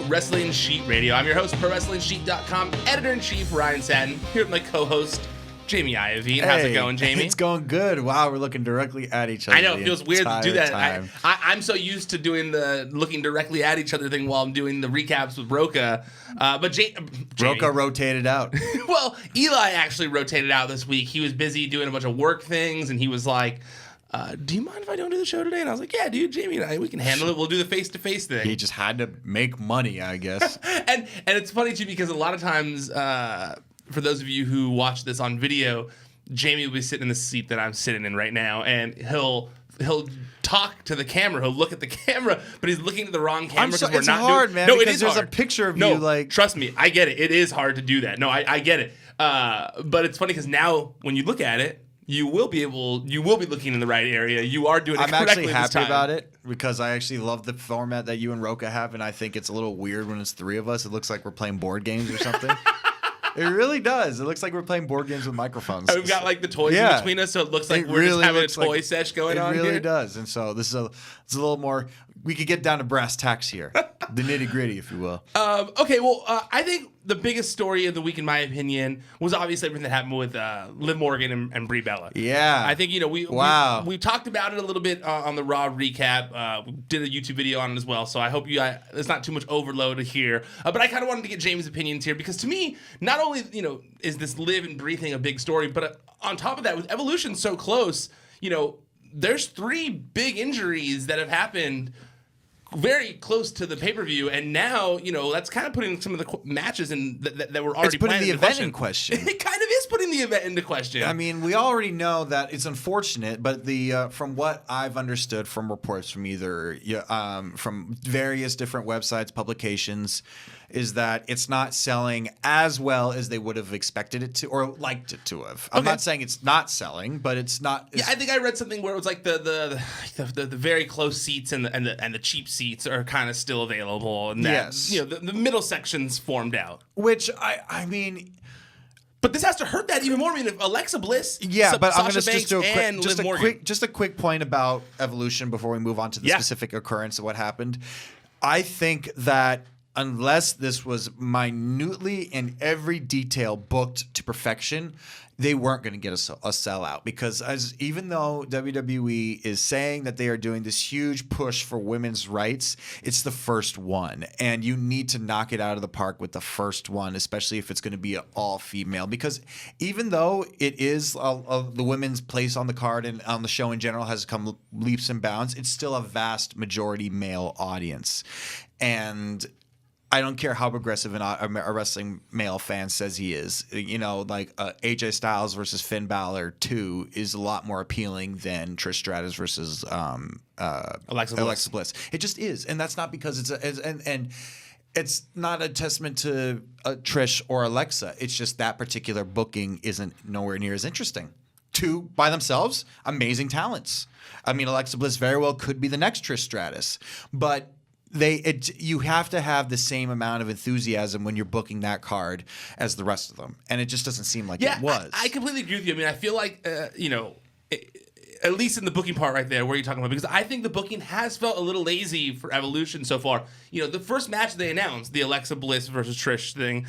Wrestling Sheet Radio. I'm your host, ProWrestlingSheet.com, editor-in-chief Ryan Satin, here with my co-host, Jamie Iovine. How's it going, Jamie? It's going good. Wow, we're looking directly at each other. I know, it feels weird to do that. I'm so used to doing the looking directly at each other thing while I'm doing the recaps with Roca. But Jamie. Roca rotated out. Well, Eli actually rotated out this week. He was busy doing a bunch of work things, and he was like, do you mind if I don't do the show today? And I was like, yeah, dude, Jamie and I, we can handle it. We'll do the face-to-face thing. He just had to make money, I guess. and it's funny, too, because a lot of times, for those of you who watch this on video, Jamie will be sitting in the seat that I'm sitting in right now, and he'll talk to the camera. He'll look at the camera, but he's looking at the wrong camera because we're not hard, doing... man. No, because it is there's hard. A picture of no, you, like... trust me, I get it. It is hard to do that. No, I get it. But it's funny because now when you look at it, you will be looking in the right area. You are doing it correctly. I'm actually happy about it because I actually love the format that you and Roca have, and I think it's a little weird when it's three of us. It looks like we're playing board games or something. It really does. It looks like we're playing board games with microphones. We've got like the toys in between us, so it looks like we're just having a toy sesh going on here. It really does. And so this is it's a little more. We could get down to brass tacks here, the nitty gritty, if you will. Okay, well, I think the biggest story of the week, in my opinion, was obviously everything that happened with Liv Morgan and Brie Bella. Yeah, I think we talked about it a little bit on the Raw recap. We did a YouTube video on it as well, so I hope there's not too much overload here. But I kind of wanted to get James' opinions here because to me, not only is this Liv and Brie thing a big story, but on top of that, with Evolution so close, there's 3 big injuries that have happened very close to the pay-per-view, and now, that's kind of putting some of the matches in that were already planned into question. It's putting the event in question. It kind of is putting the event into question. I mean, we already know that it's unfortunate, but from what I've understood from reports from from various different websites, publications, is that it's not selling as well as they would have expected it to or liked it to have. I'm not saying it's not selling, but it's not. I think I read something where it was like the very close seats and the cheap seats are kind of still available, and that, the middle section's formed out. Which I mean. But this has to hurt that even more. I mean, if Alexa Bliss, but Sasha I'm going to Banks, just do a quick point about Evolution before we move on to the specific occurrence of what happened. I think that unless this was minutely in every detail booked to perfection, they weren't going to get a sellout because even though WWE is saying that they are doing this huge push for women's rights, it's the first one, and you need to knock it out of the park with the first one, especially if it's going to be an all-female. Because even though it is the women's place on the card and on the show in general has come leaps and bounds, it's still a vast majority male audience, and I don't care how progressive a wrestling male fan says he is. Like AJ Styles versus Finn Balor 2 is a lot more appealing than Trish Stratus versus Alexa Bliss. It just is, and that's not because it's not a testament to Trish or Alexa. It's just that particular booking isn't nowhere near as interesting. 2 by themselves, amazing talents. I mean, Alexa Bliss very well could be the next Trish Stratus, but you have to have the same amount of enthusiasm when you're booking that card as the rest of them, and it just doesn't seem like it was. I completely agree with you. I mean, I feel like at least in the booking part right there, where you're talking about, because I think the booking has felt a little lazy for Evolution so far. The first match they announced, the Alexa Bliss versus Trish thing,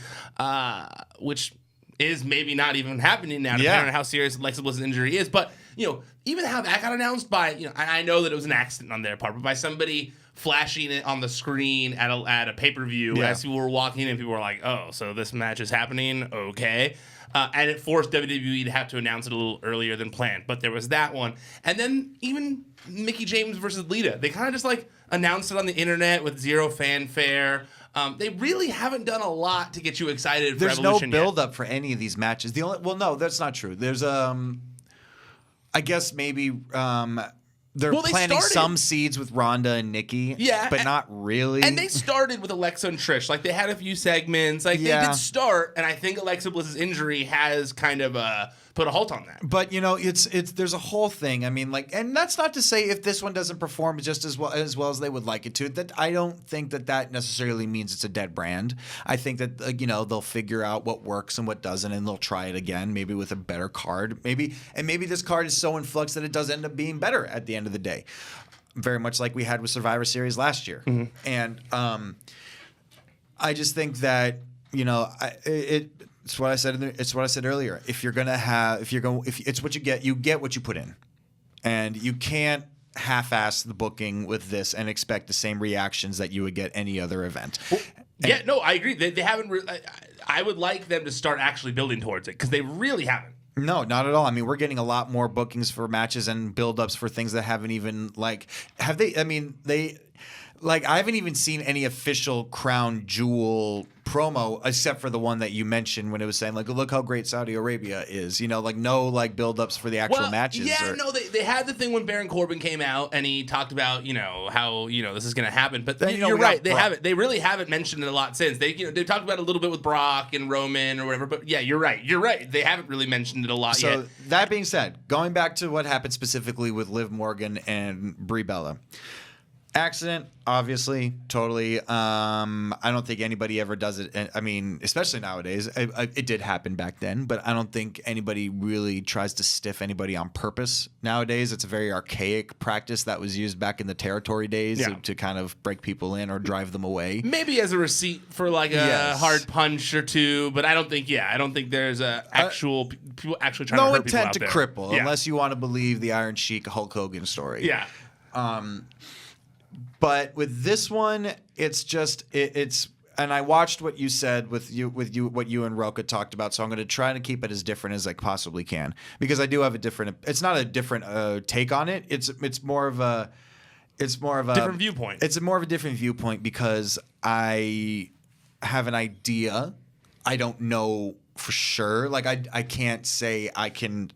which is maybe not even happening now, depending on how serious Alexa Bliss's injury is. But even how that got announced by I know that it was an accident on their part, but by somebody flashing it on the screen at a pay-per-view as people were walking in, people were like, oh, so this match is happening? Okay. And it forced WWE to have to announce it a little earlier than planned. But there was that one. And then even Mickie James versus Lita. They kind of just announced it on the internet with zero fanfare. They really haven't done a lot to get you excited for Evolution. There's no build-up for any of these matches. No, that's not true. There's I guess maybe they're planting some seeds with Ronda and Nikki, but not really. And they started with Alexa and Trish. They had a few segments. They did start, and I think Alexa Bliss's injury has kind of put a halt on that. But it's there's a whole thing. I mean, and that's not to say if this one doesn't perform just as well as they would like it to. That I don't think that necessarily means it's a dead brand. I think that they'll figure out what works and what doesn't, and they'll try it again, maybe with a better card, maybe this card is so in flux that it does end up being better at the end of the day. Very much like we had with Survivor Series last year, and I just think that it's what I said. It's what I said earlier. If it's what you get what you put in, and you can't half-ass the booking with this and expect the same reactions that you would get any other event. Well, I agree. They haven't. I would like them to start actually building towards it because they really haven't. No, not at all. I mean, we're getting a lot more bookings for matches and build-ups for things that haven't even have they? I mean, I haven't even seen any official Crown Jewel promo except for the one that you mentioned when it was saying look how great Saudi Arabia is. No build-ups for the actual matches. Yeah, they had the thing when Baron Corbin came out and he talked about how this is going to happen. But you're right, they haven't. They really haven't mentioned it a lot since. They talked about it a little bit with Brock and Roman or whatever. But yeah, you're right. They haven't really mentioned it a lot yet. So that being said, going back to what happened specifically with Liv Morgan and Brie Bella. Accident, obviously, totally. I don't think anybody ever does it. I mean, especially nowadays. It did happen back then, but I don't think anybody really tries to stiff anybody on purpose nowadays. It's a very archaic practice that was used back in the territory days to kind of break people in or drive them away. Maybe as a receipt for a hard punch or two, but I don't think there's people actually trying to hurt people out there. No intent to cripple, unless you want to believe the Iron Sheik Hulk Hogan story. Yeah. But with this one, it's just it's. And I watched what you said what you and Roka talked about. So I'm going to try to keep it as different as I possibly can because I do have a different. It's not a different take on it. It's more of a different viewpoint. It's more of a different viewpoint because I have an idea. I don't know for sure. I can't say I can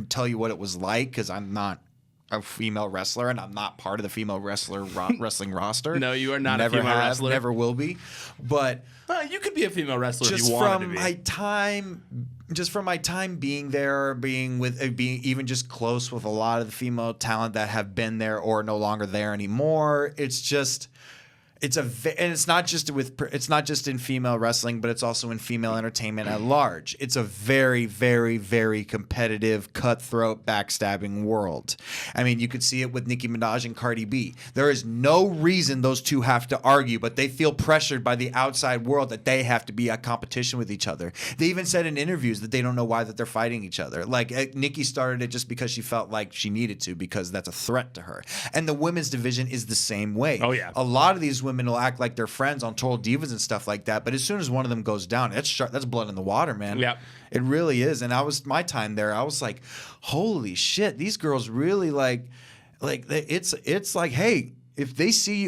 tell you what it was like because I'm not a female wrestler, and I'm not part of the female wrestling roster. No, you are not a female wrestler. Never will be. But you could be a female wrestler if you wanted to be. Just from my time being there, being even just close with a lot of the female talent that have been there or no longer there anymore. It's just. And it's not just in female wrestling, but it's also in female entertainment at large. It's a very, very, very competitive, cutthroat, backstabbing world. I mean, you could see it with Nicki Minaj and Cardi B. There is no reason those two have to argue, but they feel pressured by the outside world that they have to be at competition with each other. They even said in interviews that they don't know why that they're fighting each other. Nicki started it just because she felt like she needed to because that's a threat to her. And the women's division is the same way. Oh yeah, a lot of these women will act like they're friends on Total Divas and stuff like that, but as soon as one of them goes down, that's blood in the water, man. Yeah, it really is. And my time there, I was like, holy shit, these girls really it's like, hey, if they see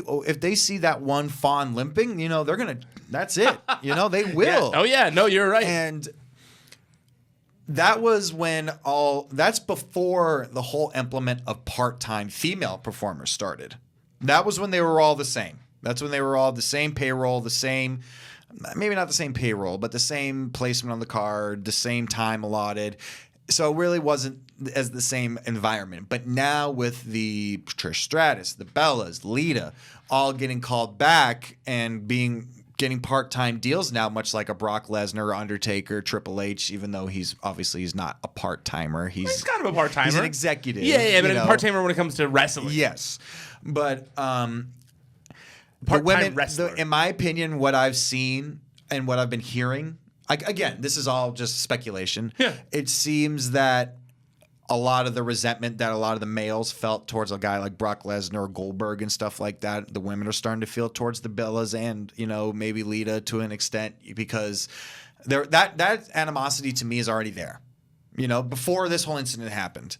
that one fawn limping, they're gonna. That's it. They will. Yeah. Oh yeah, no, you're right. And that was that's before the whole implement of part-time female performers started. That was when they were all the same. That's when they were all the same payroll, maybe not the same payroll, but the same placement on the card, the same time allotted. So it really wasn't as the same environment. But now with the Trish Stratus, the Bellas, Lita, all getting called back and getting part-time deals now, much like a Brock Lesnar, Undertaker, Triple H, even though he's not a part-timer. He's kind of a part-timer. He's an executive. Yeah, but a part-timer when it comes to wrestling. Yes. But part-time wrestler. In my opinion, what I've seen and what I've been hearing, again, this is all just speculation. Yeah. It seems that a lot of the resentment that a lot of the males felt towards a guy like Brock Lesnar or Goldberg and stuff like that, the women are starting to feel towards the Bellas and maybe Lita to an extent because that animosity to me is already there. Before this whole incident happened.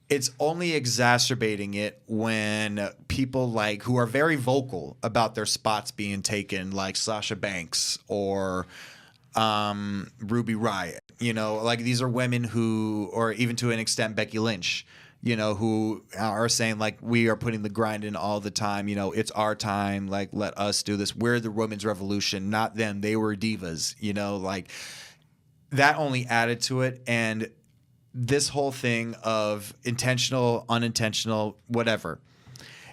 It's only exacerbating it when people who are very vocal about their spots being taken, like Sasha Banks or Ruby Riott. These are women who, or even to an extent Becky Lynch, who are saying we are putting the grind in all the time. It's our time. Let us do this. We're the women's revolution, not them. They were divas. That only added to it. And this whole thing of intentional, unintentional, whatever,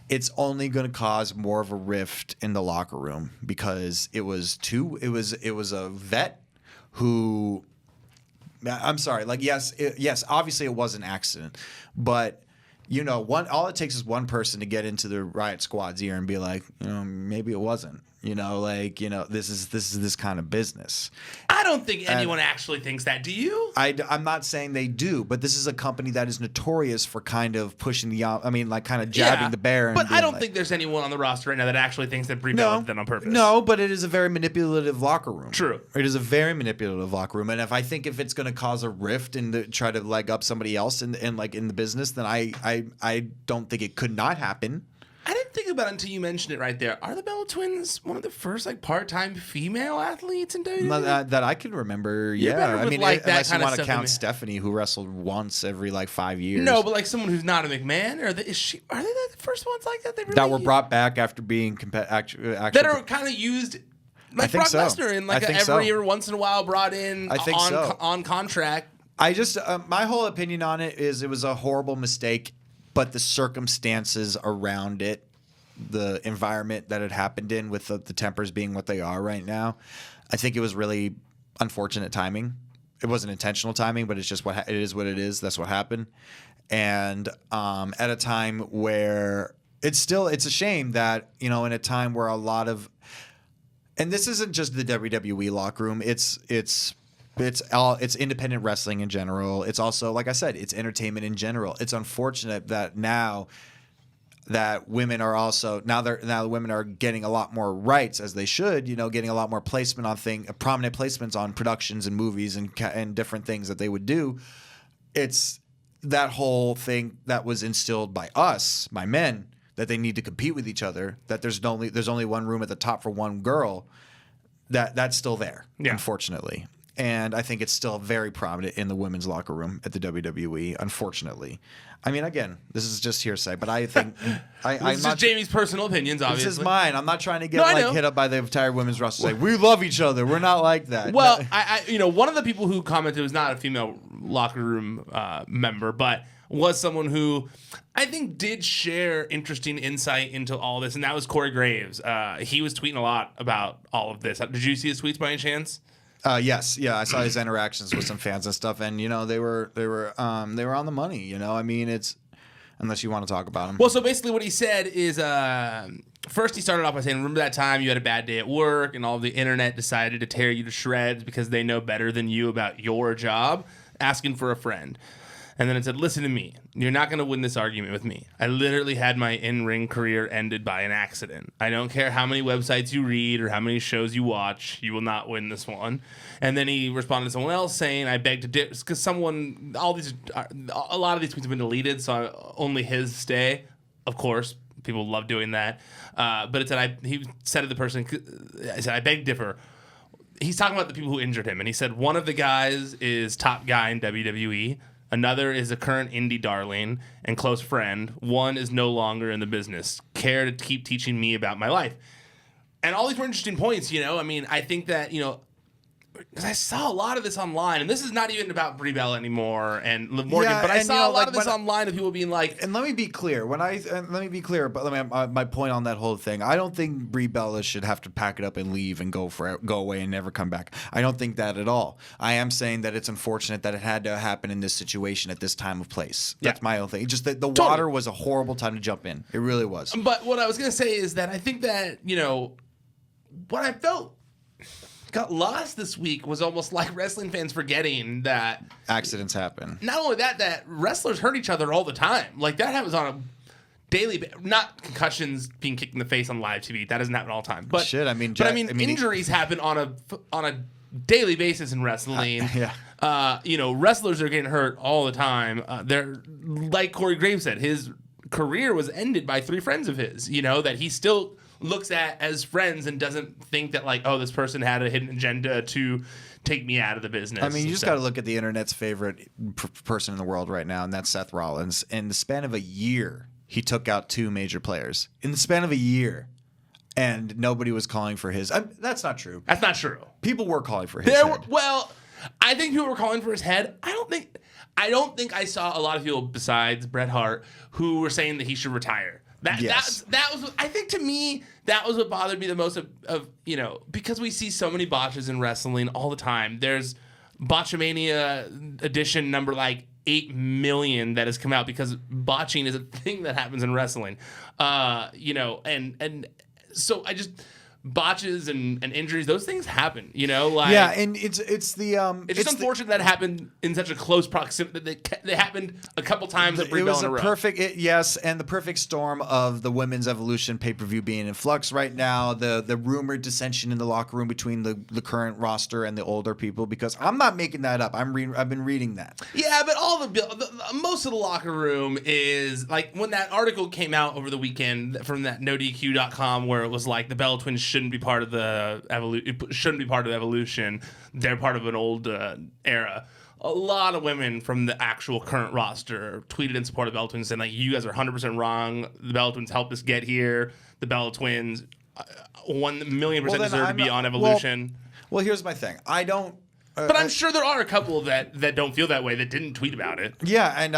it's only going to cause more of a rift in the locker room because it was a vet who, I'm sorry, yes, obviously it was an accident, but all it takes is one person to get into the Riot Squad's ear and be like, maybe it wasn't. This is this kind of business. I don't think anyone actually thinks that. Do you? I'm not saying they do, but this is a company that is notorious for kind of pushing kind of jabbing the bear. But I don't think there's anyone on the roster right now that actually thinks that Brie Bella did that on purpose. No, but it is a very manipulative locker room. True. It is a very manipulative locker room, and if it's going to cause a rift and try to leg up somebody else in the business, then I don't think it could not happen. I didn't think about it until you mentioned it right there. Are the Bella Twins one of the first part-time female athletes in WWE? That I can remember. Unless you want to count Stephanie, who wrestled once every 5 years. No, but someone who's not a McMahon, are they the first ones like that? That were brought back after being actually that are kind of used. Like Brock Lesnar in every once in a while brought in on contract. I just my whole opinion on it is it was a horrible mistake. But the circumstances around it, the environment that it happened in with the tempers being what they are right now, I think it was really unfortunate timing. It wasn't intentional timing, but it's just it is what it is. That's what happened. And at a time where it's a shame that, in a time where a lot of – and this isn't just the WWE locker room. It's independent wrestling in general. It's also, like I said, it's entertainment in general. It's unfortunate that now that women are also now the women are getting a lot more rights as they should. Getting a lot more placement on prominent placements on productions and movies and different things that they would do. It's that whole thing that was instilled by us, by men, that they need to compete with each other. That there's only one room at the top for one girl. That's still there, unfortunately. And I think it's still very prominent in the women's locker room at the WWE, unfortunately. I mean, again, this is just hearsay, but I think this is Jamie's personal opinions, obviously. This is mine. I'm not trying to get hit up by the entire women's roster. We love each other. We're not like that. Well, one of the people who commented was not a female locker room member, but was someone who I think did share interesting insight into all this, and that was Corey Graves. He was tweeting a lot about all of this. Did you see his tweets by any chance? Yes, I saw his interactions with some fans and stuff, and they were on the money. I mean, it's unless you want to talk about him. Well, so basically, what he said is, first he started off by saying, "Remember that time you had a bad day at work, and all of the internet decided to tear you to shreds because they know better than you about your job, asking for a friend." And then it said, "Listen to me. You're not going to win this argument with me. I literally had my in-ring career ended by an accident. I don't care how many websites you read or how many shows you watch. You will not win this one." And then he responded to someone else saying, "I beg to differ," because a lot of these tweets have been deleted, so only his stay. Of course, people love doing that. But it said, he said to the person, I said, "I beg to differ." He's talking about the people who injured him, and he said one of the guys is top guy in WWE. Another is a current indie darling and close friend. One is no longer in the business. Care to keep teaching me about my life. And all these were interesting points, I mean, I think that, because I saw a lot of this online, and this is not even about Brie Bella anymore and Liv Morgan, but I saw a lot of this online of people being like. And let me be clear. But my point on that whole thing, I don't think Brie Bella should have to pack it up and leave and go away and never come back. I don't think that at all. I am saying that it's unfortunate that it had to happen in this situation at this time of place. That's my own thing. Just that the water was a horrible time to jump in. It really was. But what I was going to say is that I think that, what I felt got lost this week was almost like wrestling fans forgetting that accidents happen. Not only that wrestlers hurt each other all the time. Like that happens on a daily, not concussions being kicked in the face on live TV. That doesn't happen all the time. But injuries happen on a daily basis in wrestling. Wrestlers are getting hurt all the time. They're like Corey Graves said, his career was ended by 3 friends of his. That he still looks at as friends and doesn't think that this person had a hidden agenda to take me out of the business. I mean, you just got to look at the internet's favorite person in the world right now, and that's Seth Rollins. In the span of a year, he took out 2 major players. In the span of a year, and nobody was calling for his. That's not true. That's not true. People were calling for his head. Well, I think people were calling for his head. I don't think I saw a lot of people besides Bret Hart who were saying that he should retire. That was, I think, to me, that was what bothered me the most of because we see so many botches in wrestling all the time. There's Botchamania edition number 8 million that has come out because botching is a thing that happens in wrestling. And so botches and injuries, those things happen, like yeah, and it's just unfortunate that happened in such a close proximity that they happened a couple times at Brie it Bell was in a a row. perfect and the perfect storm of the Women's Evolution pay-per-view being in flux right now, the rumored dissension in the locker room between the current roster and the older people, because I'm not making that up. I've been reading that. Yeah, but all most of the locker room is like when that article came out over the weekend from that NoDQ.com where it was like the Bella Twins shouldn't be part of Evolution. They're part of an old era. A lot of women from the actual current roster tweeted in support of the Bella Twins saying like, you guys are 100% wrong. The Bella Twins helped us get here. The Bella Twins 1,000,000% deserve to be on Evolution. Well, here's my thing. I don't. But I'm sure there are a couple that don't feel that way, that didn't tweet about it. Yeah, and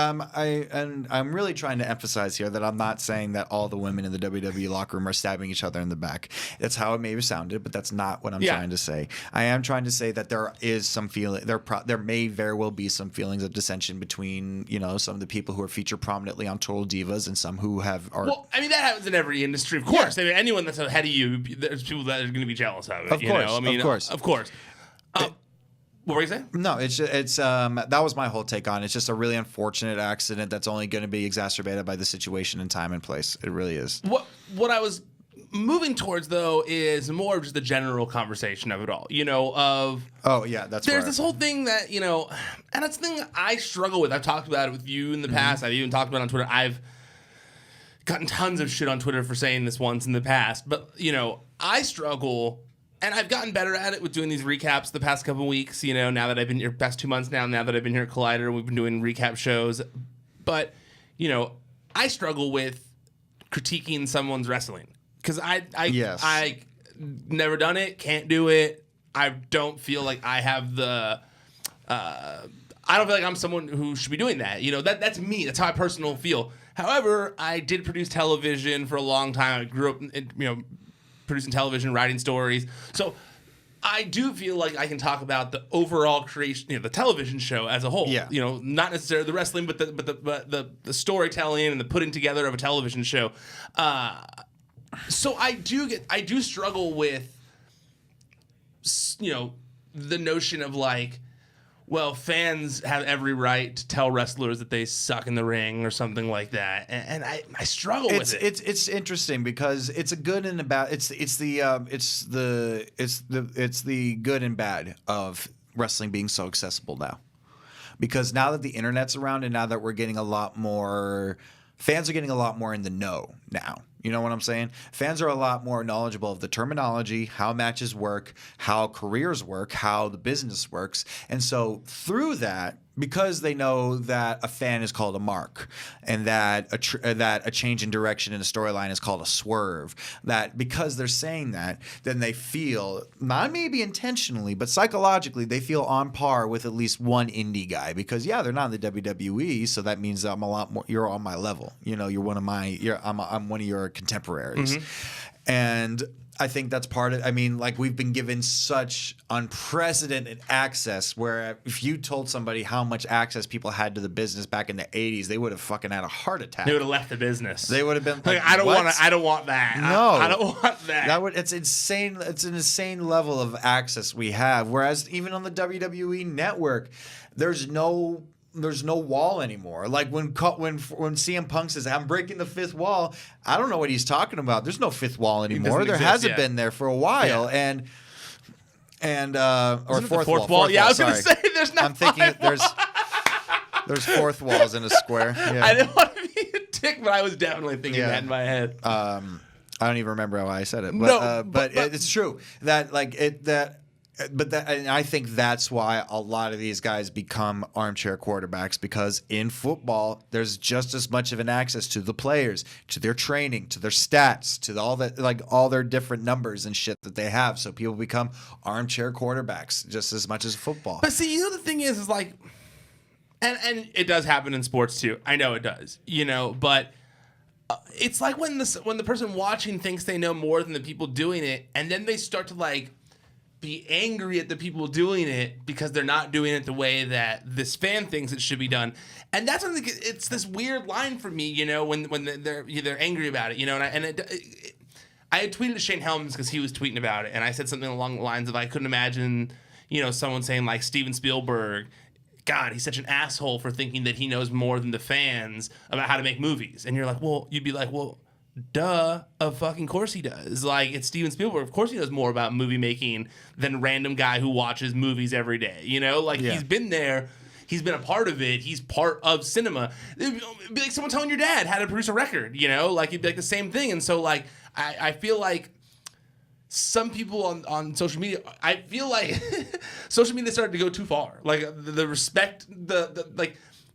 I'm really trying to emphasize here that I'm not saying that all the women in the WWE locker room are stabbing each other in the back. That's how it may have sounded, but that's not what I'm trying to say. I am trying to say that there is some feeling there may very well be some feelings of dissension between some of the people who are featured prominently on Total Divas and some who are. Well, I mean that happens in every industry, of course. Yeah. I mean, anyone that's ahead of you, there's people that are going to be jealous of it. Of course. What were you saying? No, it's that was my whole take on it. It's just a really unfortunate accident that's only going to be exacerbated by the situation and time and place. It really is. What I was moving towards though is more of just the general conversation of it all. There's this whole thing that and it's a thing I struggle with. I've talked about it with you in the past. I've even talked about it on Twitter. I've gotten tons of shit on Twitter for saying this once in the past, but I struggle. And I've gotten better at it with doing these recaps the past couple weeks, now that I've been here, past 2 months now that I've been here at Collider, we've been doing recap shows. But, I struggle with critiquing someone's wrestling. Because I never done it, can't do it. I don't feel like I have the... I don't feel like I'm someone who should be doing that. That's me. That's how I personally feel. However, I did produce television for a long time. I grew up, producing television, writing stories. So I do feel like I can talk about the overall creation, the television show as a whole. Yeah. Not necessarily the wrestling, but the storytelling and the putting together of a television show. So I do struggle with, the notion of like, well, fans have every right to tell wrestlers that they suck in the ring or something like that, and I struggle with it. It's interesting because it's a good and a bad. It's the good and bad of wrestling being so accessible now, because now that the internet's around and now that we're getting a lot more, fans are getting a lot more in the know now. You know what I'm saying? Fans are a lot more knowledgeable of the terminology, how matches work, how careers work, how the business works. And so through that, because they know that a fan is called a mark and that a change in direction in a storyline is called a swerve, that because they're saying that, then they feel, not maybe intentionally, but psychologically, they feel on par with at least one indie guy because, they're not in the WWE, so that means I'm a lot more, you're on my level. You're one of I'm one of your contemporaries. Mm-hmm. And I think that's part of, we've been given such unprecedented access where if you told somebody how much access people had to the business back in the 80s, they would have fucking had a heart attack. They would have left the business. They would have been like, I don't want that. No. I don't want that. It's insane. It's an insane level of access we have. Whereas even on the WWE network, there's no wall anymore. Like when CM Punk says, "I'm breaking the fifth wall," I don't know what he's talking about. There's no fifth wall anymore. There hasn't been there for a while, or fourth wall. Yeah, I was going to say there's not. I'm thinking there's fourth walls in a square. Yeah. I didn't want to be a dick, but I was definitely thinking that in my head. I don't even remember how I said it, but it's true that. But and I think that's why a lot of these guys become armchair quarterbacks, because in football, there's just as much of an access to the players, to their training, to their stats, to all their different numbers and shit that they have. So people become armchair quarterbacks just as much as football. But see, the thing is like, and it does happen in sports too. I know it does, but it's like when the person watching thinks they know more than the people doing it, and then they start to be angry at the people doing it because they're not doing it the way that this fan thinks it should be done. And that's when it's this weird line for me, when they're angry about it, and I had tweeted to Shane Helms because he was tweeting about it, and I said something along the lines of I couldn't imagine, someone saying like Steven Spielberg, God, he's such an asshole for thinking that he knows more than the fans about how to make movies. And you'd be like, well, duh, of fucking course he does. Like, it's Steven Spielberg. Of course he knows more about movie making than a random guy who watches movies every day. He's been there. He's been a part of it. He's part of cinema. It'd be like someone telling your dad how to produce a record, It'd be like the same thing. And so, like, I feel like some people on social media, I feel like social media started to go too far. Like, the respect, the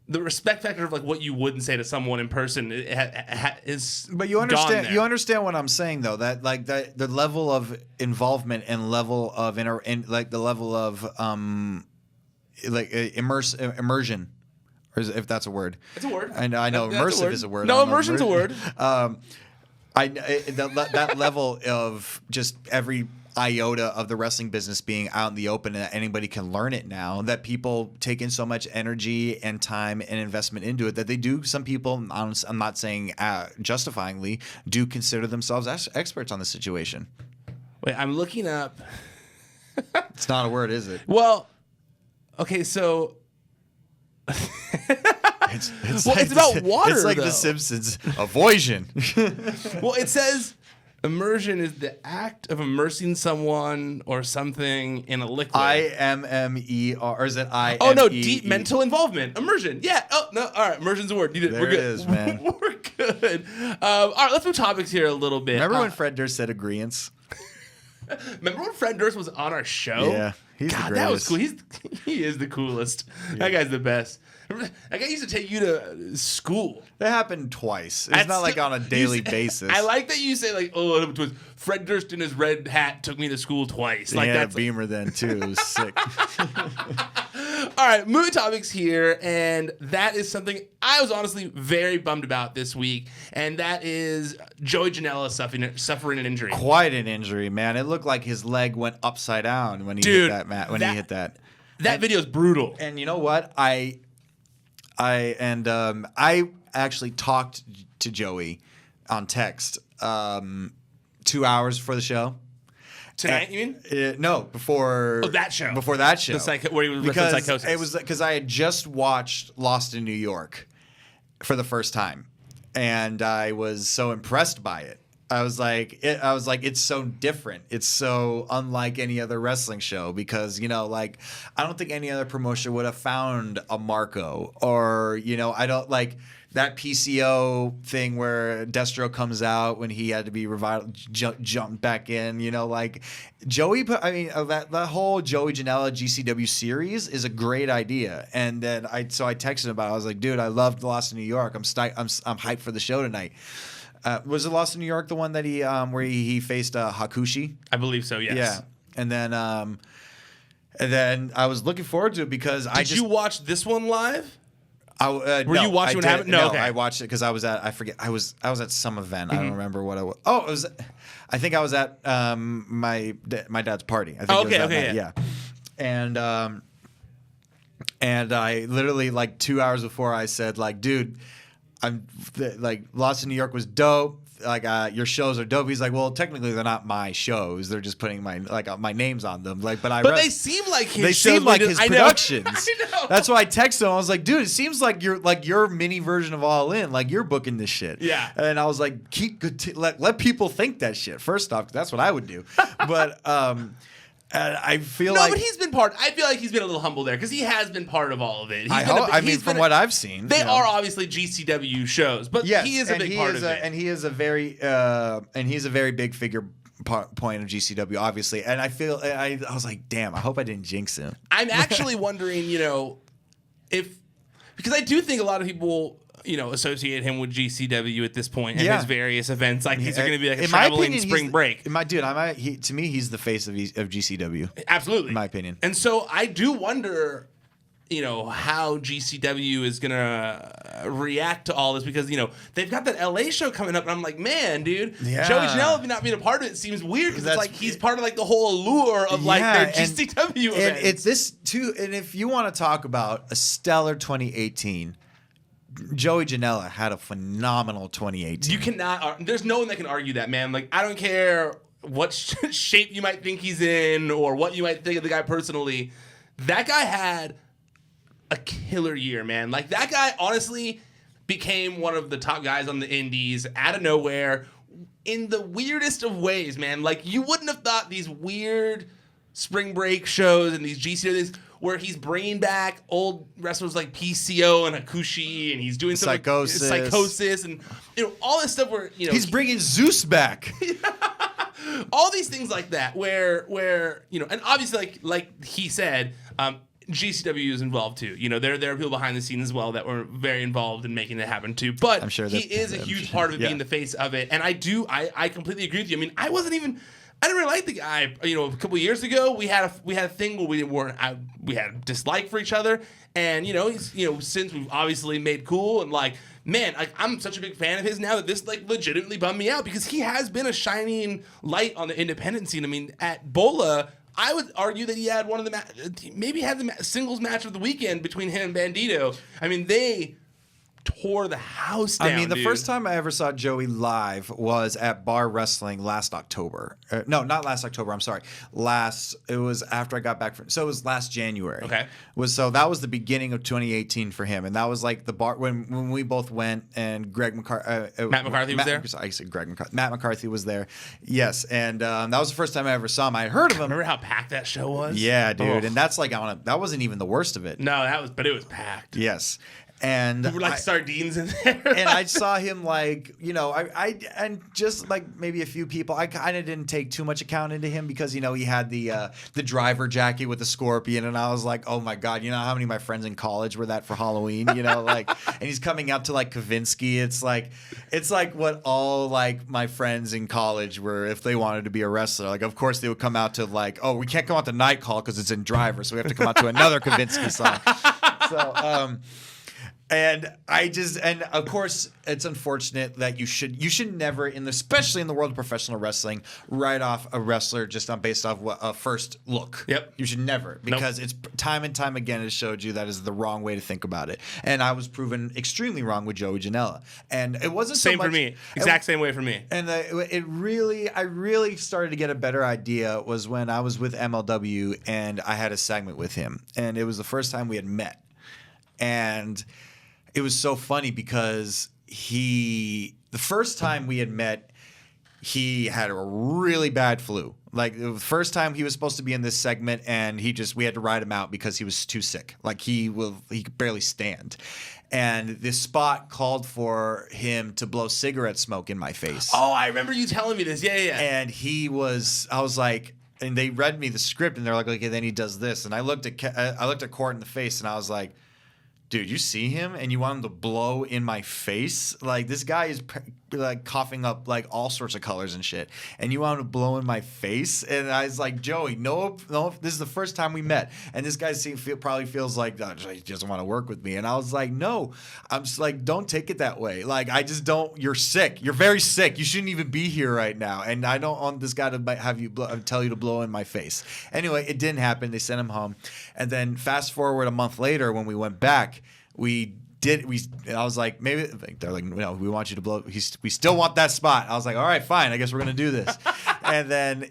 respect factor of like what you wouldn't say to someone in person is. But you understand what I'm saying though, that like the level of involvement and level of the level of immersion, or if that's a word. It's a word. And I know immersive is a word. No, immersion's a word. That level of just every iota of the wrestling business being out in the open, and that anybody can learn it now, that people take in so much energy and time and investment into it that they do. Some people, I'm not saying justifyingly, do consider themselves experts on the situation. Wait, I'm looking up. It's not a word, is it? Well, okay, so it's about water. It's like though. The Simpsons. Avoision. Well, it says immersion is the act of immersing someone or something in a liquid. IMMER, or is it I? Oh no, deep mental involvement. Immersion. Yeah. Oh no. All right. Immersion's a word. We're good. It is, man. We're good. All right. Let's move topics here a little bit. Remember when Fred Durst said agreeants? Remember when Fred Durst was on our show? Yeah. He's the greatest. That was cool. He is the coolest. Yeah. That guy's the best. That guy used to take you to school. That happened twice. It's not like on a daily basis. I like that you say like, oh, it was Fred Durst in his red hat took me to school twice. Like had that's a Beamer then too. It was sick. All right, movie topics here, and that is something I was honestly very bummed about this week, and that is Joey Janela suffering an injury. Quite an injury, man. It looked like his leg went upside down when he hit that mat. He hit that. That video is brutal. And you know what? I actually talked to Joey on text 2 hours before the show. Tonight, you mean? No, before that show. Before that show, where he was with psychosis. It was because I had just watched Lost in New York for the first time, and I was so impressed by it. I was like, it's so different. It's so unlike any other wrestling show because, I don't think any other promotion would have found a Marco or, I don't like that PCO thing where Destro comes out when he had to be revived, jumped back in, Joey. That whole Joey Janela GCW series is a great idea. And then I texted him about it. I was like, dude, I loved Lost in New York. I'm hyped for the show tonight. Was it Lost in New York the one that he where he faced Hakushi? I believe so. Yes. Yeah, and then I was looking forward to it because Did you watch this one live? Were you watching what happened? No, okay. I watched it because I was at I was at some event. I don't remember what it was. Oh, it was. I think I was at my dad's party. I think it was that night. Yeah. And I literally like 2 hours before I said like, dude, I'm like Lost in New York was dope. Like your shows are dope. He's like, well, technically they're not my shows. They're just putting my names on them. Like, but they seem like his. They seem like his productions. I know. That's why I texted him. I was like, dude, it seems like your mini version of All In. Like you're booking this shit. Yeah. And I was like, let people think that shit. First off, that's what I would do. But and I feel but he's been part. I feel like he's been a little humble there because he has been part of all of it. From what I've seen, they are obviously GCW shows, but yes, he is a big part of it, and he is a very big figure point of GCW, obviously. And I feel I was like, damn, I hope I didn't jinx him. I'm actually wondering, because I do think a lot of people, associate him with GCW at this point and his various events. Like these are going to be like a traveling spring break. To me, he's the face of GCW. Absolutely, in my opinion. And so I do wonder, how GCW is going to react to all this because they've got that LA show coming up, and I'm like, man, dude, Joey Janela not being a part of it seems weird because it's like he's part of like the whole allure of like their GCW event. And it's this too. And if you want to talk about a stellar 2018. Joey Janela had a phenomenal 2018. You cannot. There's no one that can argue that, man. Like, I don't care what shape you might think he's in or what you might think of the guy personally. That guy had a killer year, man. Like, that guy honestly became one of the top guys on the indies out of nowhere in the weirdest of ways, man. Like, you wouldn't have thought these weird spring break shows and these GCW where he's bringing back old wrestlers like PCO and Hakushi, and he's doing psychosis, and all this stuff where he's bringing Zeus back. All these things like that, where and obviously like he said, GCW is involved too. There are people behind the scenes as well that were very involved in making it happen too. But I'm sure he is a huge part of it, being the face of it, and I completely agree with you. I mean, I didn't really like the guy. A couple of years ago, we had a thing where we had dislike for each other, and since we've obviously made cool, and like, man, I'm such a big fan of his now that this like legitimately bummed me out because he has been a shining light on the independent scene. I mean, at Bola, I would argue that he had one of the maybe had the singles match of the weekend between him and Bandito. I mean, they tore the house down. I mean, the first time I ever saw Joey live was at Bar Wrestling last October. No, not last October. I'm sorry. It was after I got back from. So it was last January. Okay. So that was the beginning of 2018 for him, and that was like the bar when we both went, and Matt McCarthy was there. I said Greg McCarthy. Matt McCarthy was there. Yes, and that was the first time I ever saw him. I had heard of him. Remember how packed that show was? Yeah, dude. And that's like that wasn't even the worst of it. No, but it was packed. Yes. And we were like sardines in there. And I saw him like, and just like maybe a few people. I kind of didn't take too much account into him because he had the driver jacket with the scorpion, and I was like, oh my god, how many of my friends in college were that for Halloween? And he's coming out to like Kavinsky. It's like what all like my friends in college were if they wanted to be a wrestler. Like, of course they would come out to like, oh, we can't come out to Night Call because it's in Driver, so we have to come out to another Kavinsky song. So. And of course, it's unfortunate that you should never, especially in the world of professional wrestling, write off a wrestler just based off a first look. Yep. You should never, because it's time and time again it showed you that is the wrong way to think about it. And I was proven extremely wrong with Joey Janela. And it wasn't same so much, for me. Exact same way for me. And I really started to get a better idea was when I was with MLW and I had a segment with him, and it was the first time we had met, and it was so funny because the first time we had met, he had a really bad flu. Like, the first time he was supposed to be in this segment, and we had to ride him out because he was too sick. Like, he could barely stand. And this spot called for him to blow cigarette smoke in my face. Oh, I remember you telling me this. Yeah. And I was like, and they read me the script, and they're like, okay, then he does this. And I looked at Court in the face, and I was like, dude, you see him and you want him to blow in my face? Like, this guy is like coughing up like all sorts of colors and shit, and you want him to blow in my face? And I was like, Joey, no, this is the first time we met, and this guy probably feels like he doesn't want to work with me. And I was like, no, I'm just like, don't take it that way. Like, I just don't. You're sick. You're very sick. You shouldn't even be here right now. And I don't want this guy to have you tell you to blow in my face. Anyway, it didn't happen. They sent him home, and then fast forward a month later when we went back. I was like, maybe they're like, no, we want you to blow. We still want that spot. I was like, all right, fine. I guess we're going to do this. And then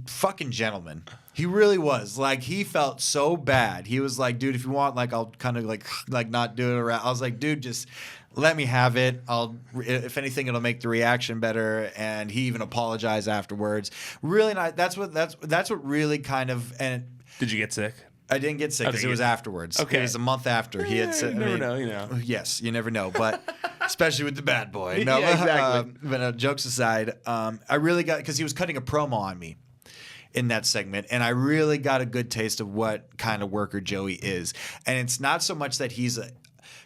fucking gentleman. He really was. Like, he felt so bad. He was like, dude, if you want, like, I'll kind of like not do it around. I was like, dude, just let me have it. If anything, it'll make the reaction better. And he even apologized afterwards. Really not. That's what really kind of. And did you get sick? I didn't get sick because it was afterwards. Okay. It was a month after. He had said, you never know. Yes, you never know. But especially with the bad boy. No, yeah, exactly. But jokes aside, I really got, because he was cutting a promo on me in that segment, and I really got a good taste of what kind of worker Joey is. And it's not so much that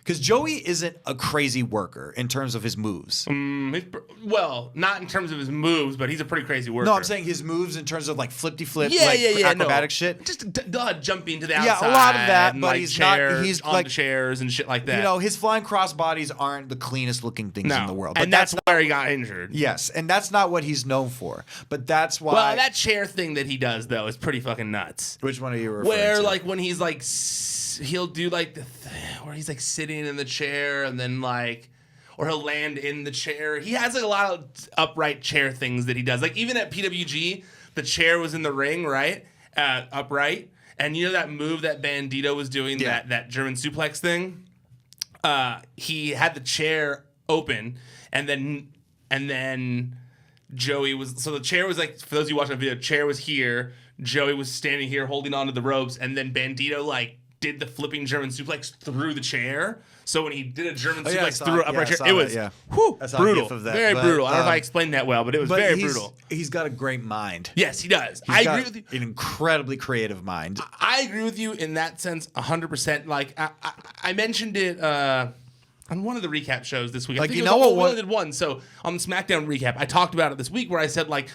because Joey isn't a crazy worker in terms of his moves. Well, not in terms of his moves, but he's a pretty crazy worker. No, I'm saying his moves in terms of like flippy-flip, acrobatic shit. Just jumping to the outside. Yeah, a lot of that, and, but like, he's on like the chairs and shit like that. His flying crossbodies aren't the cleanest looking things in the world. But and that's where he got injured. Yes, and that's not what he's known for. But that's why. Well, that chair thing that he does, though, is pretty fucking nuts. Which one are you referring to? Where, like, when he's like, he'll do like where he's like sitting in the chair and then like, or he'll land in the chair. He has like a lot of upright chair things that he does. Like even at PWG, the chair was in the ring, right? Upright. And you know that move that Bandito was doing, that German suplex thing? He had the chair open, and then Joey was, so the chair was like, for those of you watching the video, chair was here, Joey was standing here holding onto the ropes, and then Bandito like did the flipping German suplex through the chair. So when he did a German suplex through an upright chair, it was brutal. Very brutal. I don't know if I explained that well, but it was very brutal. He's got a great mind. Yes, he does. I agree with you. An incredibly creative mind. I agree with you in that sense 100%. Like, I mentioned it on one of the recap shows this week. Like, we only did one. So on the Smackdown recap, I talked about it this week where I said, like,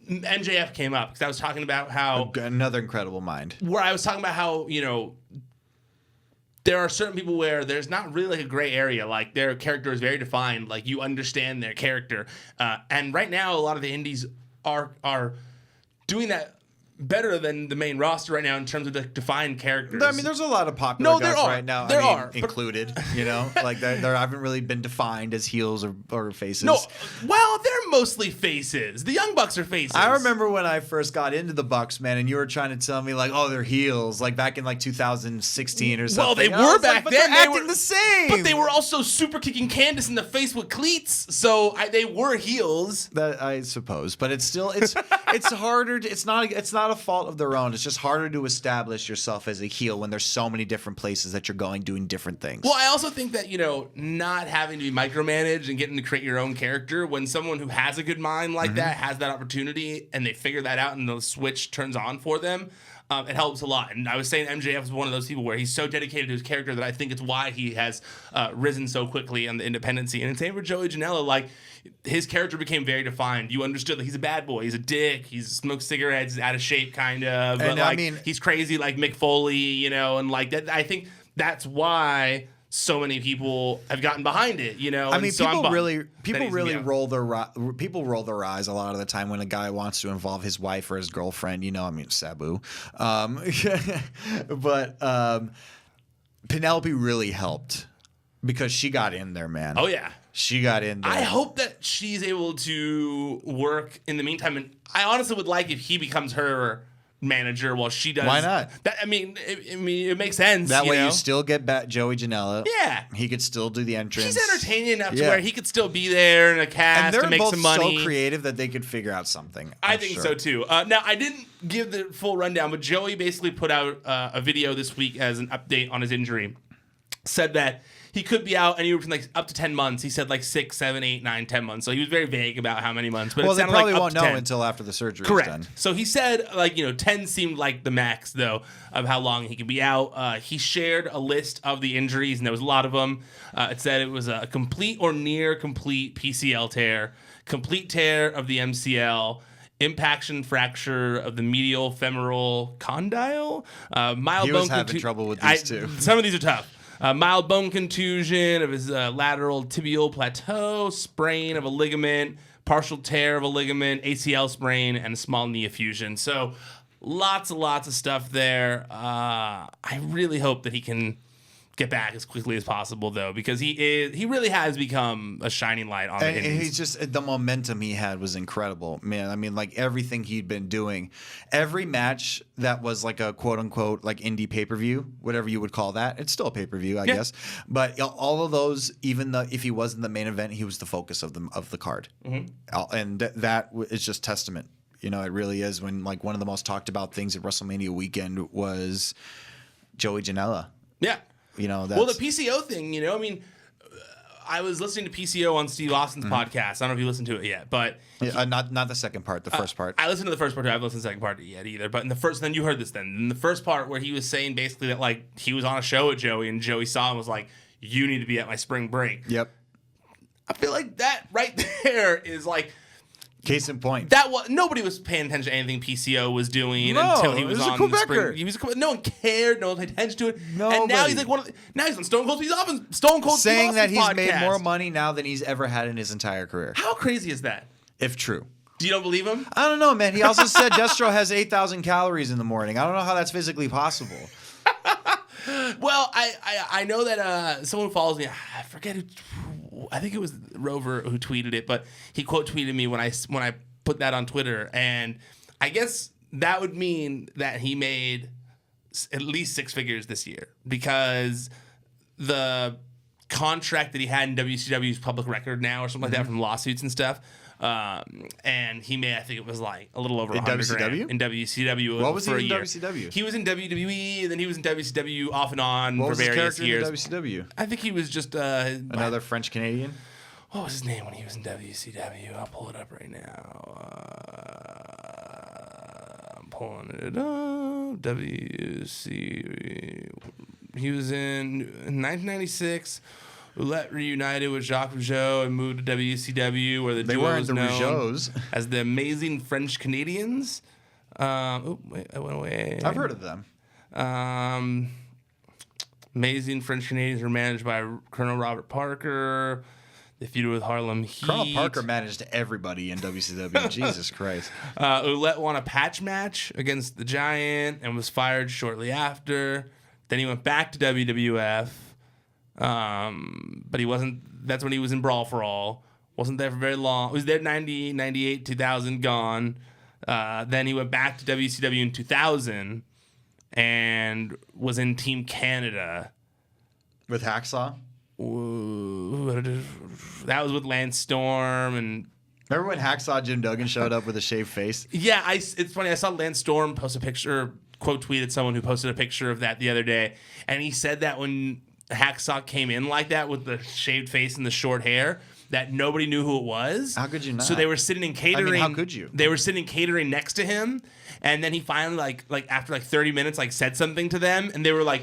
MJF came up because I was talking about how... Another incredible mind. Where I was talking about how, there are certain people where there's not really like a gray area. Like their character is very defined. Like you understand their character. And right now, a lot of the indies are doing that better than the main roster right now in terms of the defined characters. I mean, there's a lot of popular guys right now. Included. Like they haven't really been defined as heels or faces. No, well, they're mostly faces. The Young Bucks are faces. I remember when I first got into the Bucks, man, and you were trying to tell me like, oh, they're heels, like back in like 2016 or something. Well, they were back then. They're acting the same. But they were also super kicking Candace in the face with cleats, so they were heels. That I suppose, but it's still it's harder. It's not a fault of their own. It's just harder to establish yourself as a heel when there's so many different places that you're going doing different things. Well, I also think that, not having to be micromanaged and getting to create your own character, when someone who has a good mind like that has that opportunity and they figure that out and the switch turns on for them, it helps a lot. And I was saying MJF is one of those people where he's so dedicated to his character that I think it's why he has risen so quickly on the independent scene. And same for Joey Janela. Like, his character became very defined. You understood that he's a bad boy. He's a dick. He smokes cigarettes. He's out of shape, kind of. But he's crazy like Mick Foley, and like that. I think that's why so many people have gotten behind it, I mean, so people really roll their eyes a lot of the time when a guy wants to involve his wife or his girlfriend. Sabu, but Penelope really helped because she got in there, man. Oh yeah. She got in there. I hope that she's able to work in the meantime, and I honestly would like if he becomes her manager while she does. Why not? It makes sense. That way you still get back Joey Janela. Yeah. He could still do the entrance. He's entertaining enough to where he could still be there in a cast to make some money. And they're both so creative that they could figure out something. I think so too. Now, I didn't give the full rundown, but Joey basically put out a video this week as an update on his injury. Said that he could be out anywhere from like up to 10 months. He said like 6, 7, 8, 9, 10 months. So he was very vague about how many months. But they probably won't know until after the surgery is done. So he said 10 seemed like the max though of how long he could be out. He shared a list of the injuries and there was a lot of them. It said it was a complete or near complete PCL tear, complete tear of the MCL, impaction fracture of the medial femoral condyle, mild he was having trouble with these too. Some of these are tough. Mild bone contusion of his lateral tibial plateau, sprain of a ligament, partial tear of a ligament, ACL sprain, and a small knee effusion. So lots of stuff there. I really hope that he can get back as quickly as possible, though, because he really has become a shining light on the indies. And he's just, the momentum he had was incredible, man. I mean, like everything he'd been doing, every match that was like a quote unquote like indie pay-per-view, whatever you would call that, it's still a pay-per-view, I guess. But all of those, even if he wasn't the main event, he was the focus of the card, and that is just testament. It really is. When like one of the most talked about things at WrestleMania weekend was Joey Janela. Yeah. The PCO thing, I was listening to PCO on Steve Austin's podcast. I don't know if you listened to it yet, but not the second part, the first part. I listened to the first part too. I haven't listened to the second part yet either. But in the first, then you heard this. Then in the first part where he was saying basically that like he was on a show with Joey and Joey saw him and was like, "You need to be at my spring break." Yep. I feel like that right there is like. Case in point. Nobody was paying attention to anything PCO was doing until he was on the spring. No one cared. No one paid attention to it. Nobody. And now he's like now he's on Stone Cold. He's off on Stone Cold saying that he's podcast. Made more money now than he's ever had in his entire career. How crazy is that? If true. Do you don't believe him? I don't know, man. He also said Destro has 8,000 calories in the morning. I don't know how that's physically possible. Well, Well, I know that someone who follows me, I forget who, I think it was Rover who tweeted it, but he quote tweeted me when I put that on Twitter, and I guess that would mean that he made at least six figures this year, because the contract that he had in WCW is public record now or something like that from lawsuits and stuff. And he made, I think it was like a little over in WCW? In WCW. What was he for in a year. WCW? He was in WWE, and then he was in WCW off and on What for was his various character years. in WCW? I think he was just Another French Canadian. what was his name when he was in WCW? I'll pull it up right now. I'm pulling it up. He was in 1996. Roulette reunited with Jacques Rougeau and moved to WCW, where the duo was known Rougeaus. as the Amazing French Canadians. Wait, I went away. I've heard of them. Amazing French Canadians were managed by Colonel Robert Parker. They feuded with Harlem Heat. Colonel Parker managed everybody in WCW. Jesus Christ. Ouellette won a patch match against the Giant and was fired shortly after. Then he went back to WWF. But he wasn't, that's when he was in Brawl for All. Wasn't there for very long. He was there 90, 98, 2000, gone. Then he went back to WCW in 2000 and was in Team Canada. With Hacksaw? That was with Lance Storm and... Remember when Hacksaw Jim Duggan showed up with a shaved face? Yeah, it's funny. I saw Lance Storm post a picture, quote tweeted someone who posted a picture of that the other day, and he said that when Hacksaw came in like that with the shaved face and the short hair, that nobody knew who it was. How could you not? So they were sitting in catering. I mean, how could you? They were sitting in catering next to him, and then he finally like after 30 minutes said something to them, and they were like,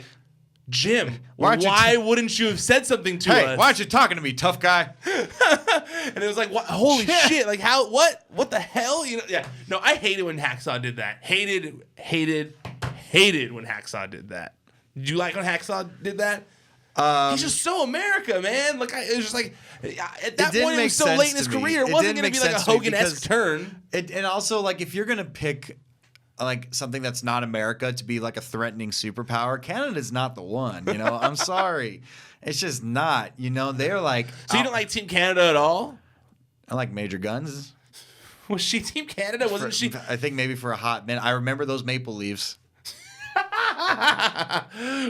Jim, why wouldn't you have said something to us? Hey, why aren't you talking to me, tough guy? And it was like, what? Holy shit! Like how? What the hell? Yeah. No, I hated when Hacksaw did that. Hated when Hacksaw did that. Did you like when Hacksaw did that? He's just so America, man. Like it was just like at that point it was so late in his career. It wasn't going to be like a Hogan-esque turn. And also, like, if you're going to pick like something that's not America to be like a threatening superpower, Canada's not the one. I'm sorry, it's just not. They're like. So you don't like Team Canada at all? I like Major Guns. Was she Team Canada? Wasn't she? I think maybe for a hot minute. I remember those Maple Leafs. I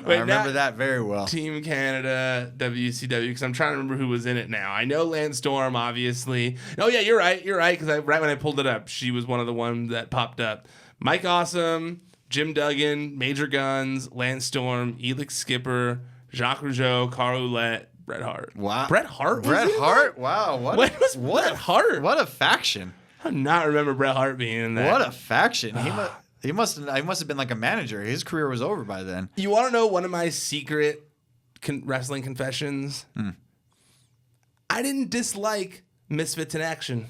remember that very well. Team Canada, WCW, because I'm trying to remember who was in it now. I know Lance Storm, obviously. Oh, yeah, you're right, because right when I pulled it up, she was one of the ones that popped up. Mike Awesome, Jim Duggan, Major Guns, Lance Storm, Elix Skipper, Jacques Rougeau, Carl Ouellette, Bret Hart. Wow. Bret Hart? Bret Hart? Wow. When was Bret Hart? What a faction. I do not remember Bret Hart being in that. What a faction. He must have been like a manager. His career was over by then. You want to know one of my secret wrestling confessions? I didn't dislike Misfits in Action.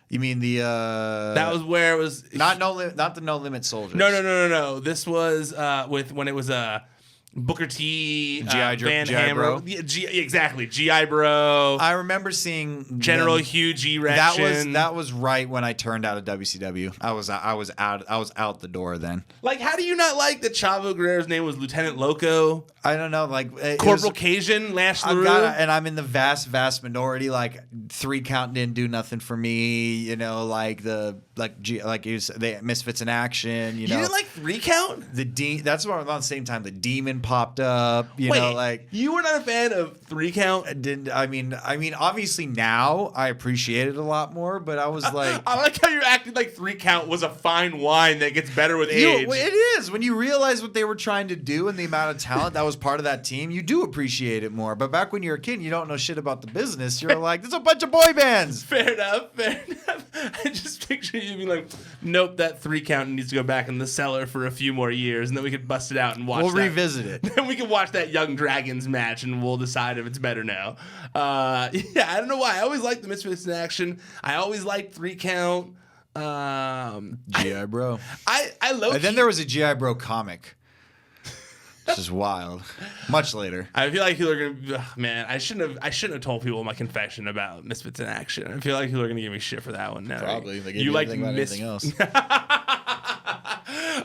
You mean the that was where it was not the No Limit Soldiers. No. This was when it was Booker T, Van Hammer. Exactly, G.I. Bro. I remember seeing General Hugh G. Rection. That was right when I turned out of WCW. I was out the door then. Like, how do you not like that Chavo Guerrero's name was Lieutenant Loco? I don't know, like Corporal Cajun, Lash LaRue. And I'm in the vast minority. Like 3 count didn't do nothing for me. The Misfits in Action. You didn't like 3 count? That's around the same time the Demon popped up. You were not a fan of 3 count? I mean, obviously now I appreciate it a lot more. But I was like, I like how you're acting like 3 count was a fine wine that gets better with age. It is when you realize what they were trying to do and the amount of talent that was part of that team. You do appreciate it more. But back when you're a kid, and you don't know shit about the business. You're like, there's a bunch of boy bands. Fair enough. I just picture you being like, nope, that 3 count needs to go back in the cellar for a few more years, and then we could bust it out and watch. We'll revisit it. Then we can watch that Young Dragons match, and we'll decide if it's better now. I don't know why. I always liked the Misfits in Action. I always liked 3 count. G.I. Bro. I love. And then there was a G.I. Bro comic. This is wild. Much later. I feel like people are gonna. Man, I shouldn't have told people my confession about Misfits in Action. I feel like people are gonna give me shit for that one now. Probably. You like anything else?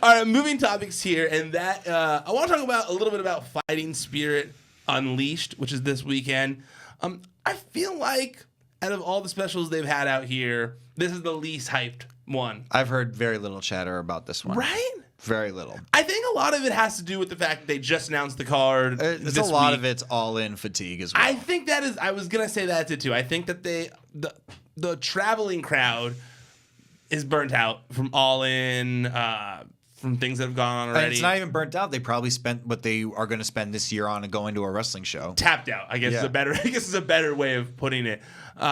All right, moving topics here, and that I want to talk about a little bit about Fighting Spirit Unleashed, which is this weekend. I feel like out of all the specials they've had out here, this is the least hyped one. I've heard very little chatter about this one. Right? Very little. I think a lot of it has to do with the fact that they just announced the card. It's a lot of it's all-in fatigue as well. I think that is. I was gonna say that too. I think that the traveling crowd is burnt out from all in, from things that have gone on already. And it's not even burnt out. They probably spent what they are going to spend this year on going to a wrestling show. Tapped out, I guess is a better. I guess is a better way of putting it. But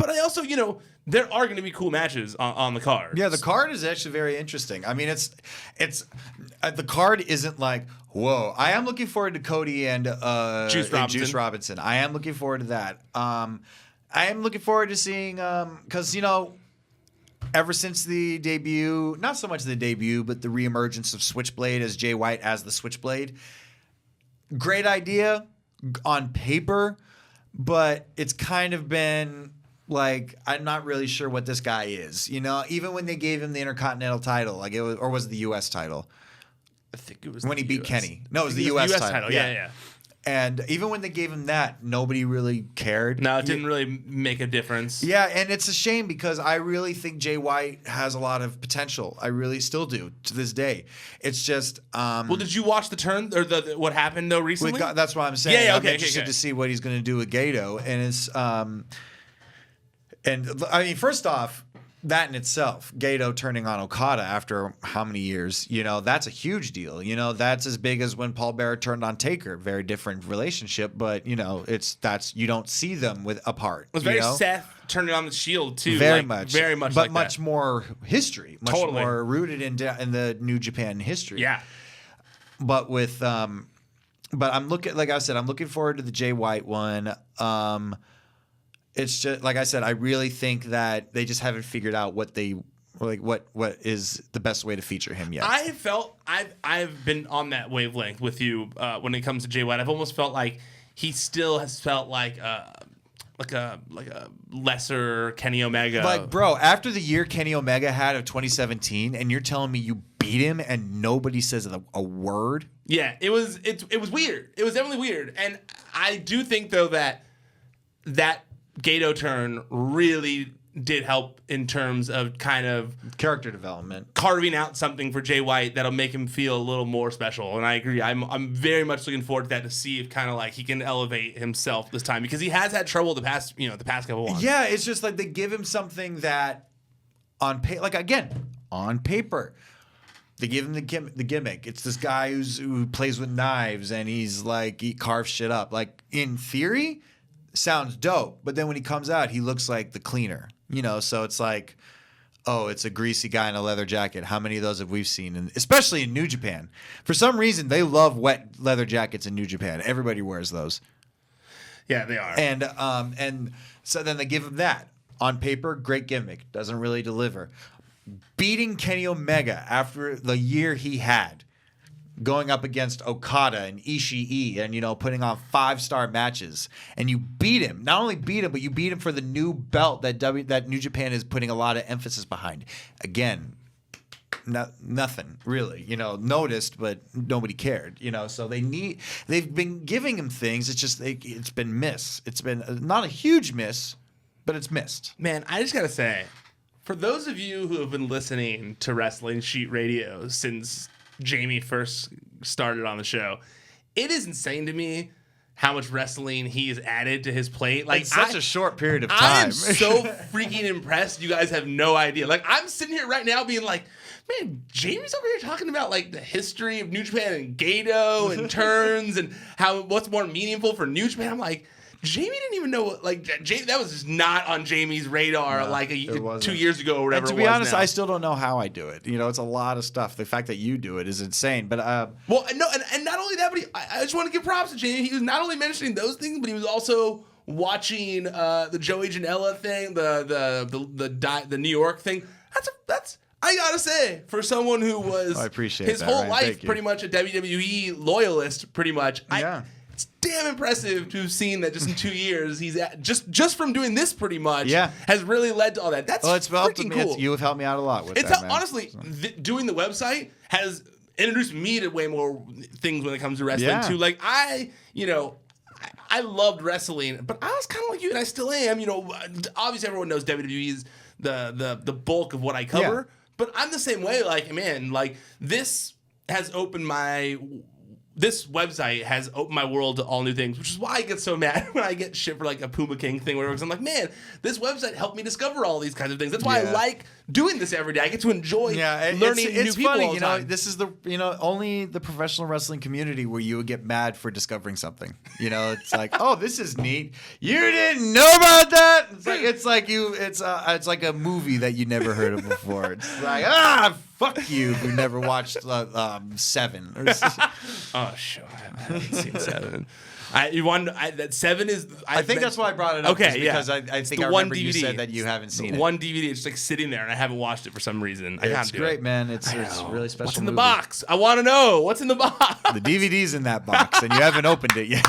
I also, there are going to be cool matches on the card. Yeah, the card is actually very interesting. I mean, it's the card isn't like, whoa. I am looking forward to Cody and Juice Robinson. I am looking forward to that. I am looking forward to seeing because ever since the debut, not so much the debut, but the reemergence of Switchblade as Jay White as the Switchblade. Great idea on paper, but it's kind of been like, I'm not really sure what this guy is. Even when they gave him the Intercontinental title, like it was, or was it the U.S. title? I think it was when he beat Kenny. No, it was the U.S. title. Yeah. And even when they gave him that, nobody really cared. No, it didn't really make a difference. Yeah, and it's a shame because I really think Jay White has a lot of potential. I really still do to this day. It's just. Well, did you watch the turn or what happened though recently? That's what I'm saying. Yeah, I'm interested to see what he's going to do with Gato, and it's. And I mean, first off, that in itself, Gato turning on Okada after how many years, that's a huge deal. That's as big as when Paul Bearer turned on Taker. Very different relationship, but you don't see them apart. It was very Seth turning on the Shield too. Very much, but like much that. More history, much totally. More rooted in the New Japan history. Yeah, but with but I'm looking, like I said, I'm looking forward to the Jay White one. It's just like I said, I really think that they just haven't figured out what is the best way to feature him yet. I've been on that wavelength with you when it comes to Jay White. I've almost felt like he still has felt like a lesser Kenny Omega. Like, bro, after the year Kenny Omega had of 2017, and you're telling me you beat him and nobody says a word? Yeah, it was weird. It was definitely weird, and I do think though that Gato turn really did help in terms of kind of character development, carving out something for Jay White that'll make him feel a little more special. And I agree. I'm very much looking forward to that, to see if kind of like he can elevate himself this time, because he has had trouble the past couple ones. Yeah, it's just like they give him something that on paper. They give him the gimmick. It's this guy who plays with knives and he's like, he carves shit up. Like, in theory, sounds dope, but then when he comes out, he looks like the cleaner, so it's like, oh, it's a greasy guy in a leather jacket. How many of those have we seen? And especially in New Japan, for some reason, they love wet leather jackets in New Japan. Everybody wears those. Yeah, they are. And so then they give him that. On paper, great gimmick. Doesn't really deliver. Beating Kenny Omega after the year he had, going up against Okada and Ishii and, putting on 5-star matches. And you beat him. Not only beat him, but you beat him for the new belt that New Japan is putting a lot of emphasis behind. Again, nothing really, noticed, but nobody cared, So they've been giving him things. It's just, it's been missed. It's been not a huge miss, but it's missed. Man, I just got to say, for those of you who have been listening to Wrestling Sheet Radio since Jamie first started on the show, it is insane to me how much wrestling he's added to his plate. Like, in such a short period of time. I am so freaking impressed. You guys have no idea. Like, I'm sitting here right now being like, man, Jamie's over here talking about like the history of New Japan and Gato and turns and what's more meaningful for New Japan. I'm like, Jamie didn't even know that was just not on Jamie's radar 2 years ago or whatever. And to be honest, I still don't know how I do it. It's a lot of stuff. The fact that you do it is insane. But well, no, and not only that, but I just want to give props to Jamie. He was not only mentioning those things, but he was also watching the Joey Janela thing, the New York thing. That's I gotta say, for someone who was I appreciate his that, whole Ryan. life pretty much a WWE loyalist, pretty much. Yeah. it's damn impressive to have seen that just in 2 years he's just from doing this pretty much has really led to all that. That's freaking cool. You have helped me out a lot with that, man. Honestly, doing the website has introduced me to way more things when it comes to wrestling too. Like I loved wrestling, but I was kind of like you, and I still am. Obviously everyone knows WWE's the bulk of what I cover, but I'm the same way. Like, man, like this website has opened my world to all new things, which is why I get so mad when I get shit for like a Puma King thing, where I'm like, man, this website helped me discover all these kinds of things. That's why I like doing this every day. I get to enjoy learning new people funny, all the time. This is the only the professional wrestling community where you would get mad for discovering something. It's like, oh, this is neat. You didn't know about that. It's like a movie that you never heard of before. It's like, fuck you who never watched Seven. Oh, sure. I haven't seen Seven. That Seven is. I think that's why I brought it up. Okay, because I think I remember you said that you haven't seen it. One DVD, it's just like sitting there, and I haven't watched it for some reason. It's great, man. It's a really special. What's in the box? I want to know what's in the box. The DVD's in that box, and you haven't opened it yet.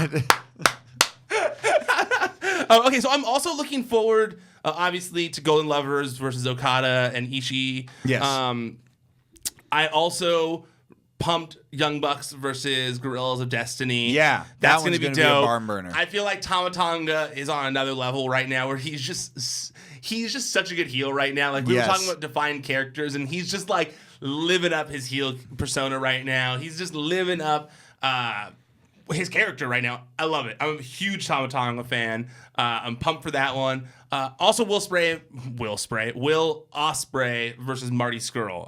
Okay, so I'm also looking forward, obviously, to Golden Lovers versus Okada and Ishii. Yes. I also pumped Young Bucks versus Guerrillas of Destiny. Yeah, that's going to be dope. Be a barn burner. I feel like Tama Tonga is on another level right now, where he's just such a good heel right now. Like we were talking about defined characters, and he's just like living up his heel persona right now. He's just living up his character right now. I love it. I'm a huge Tama Tonga fan. I'm pumped for that one. Also, Will Ospreay versus Marty Scurll.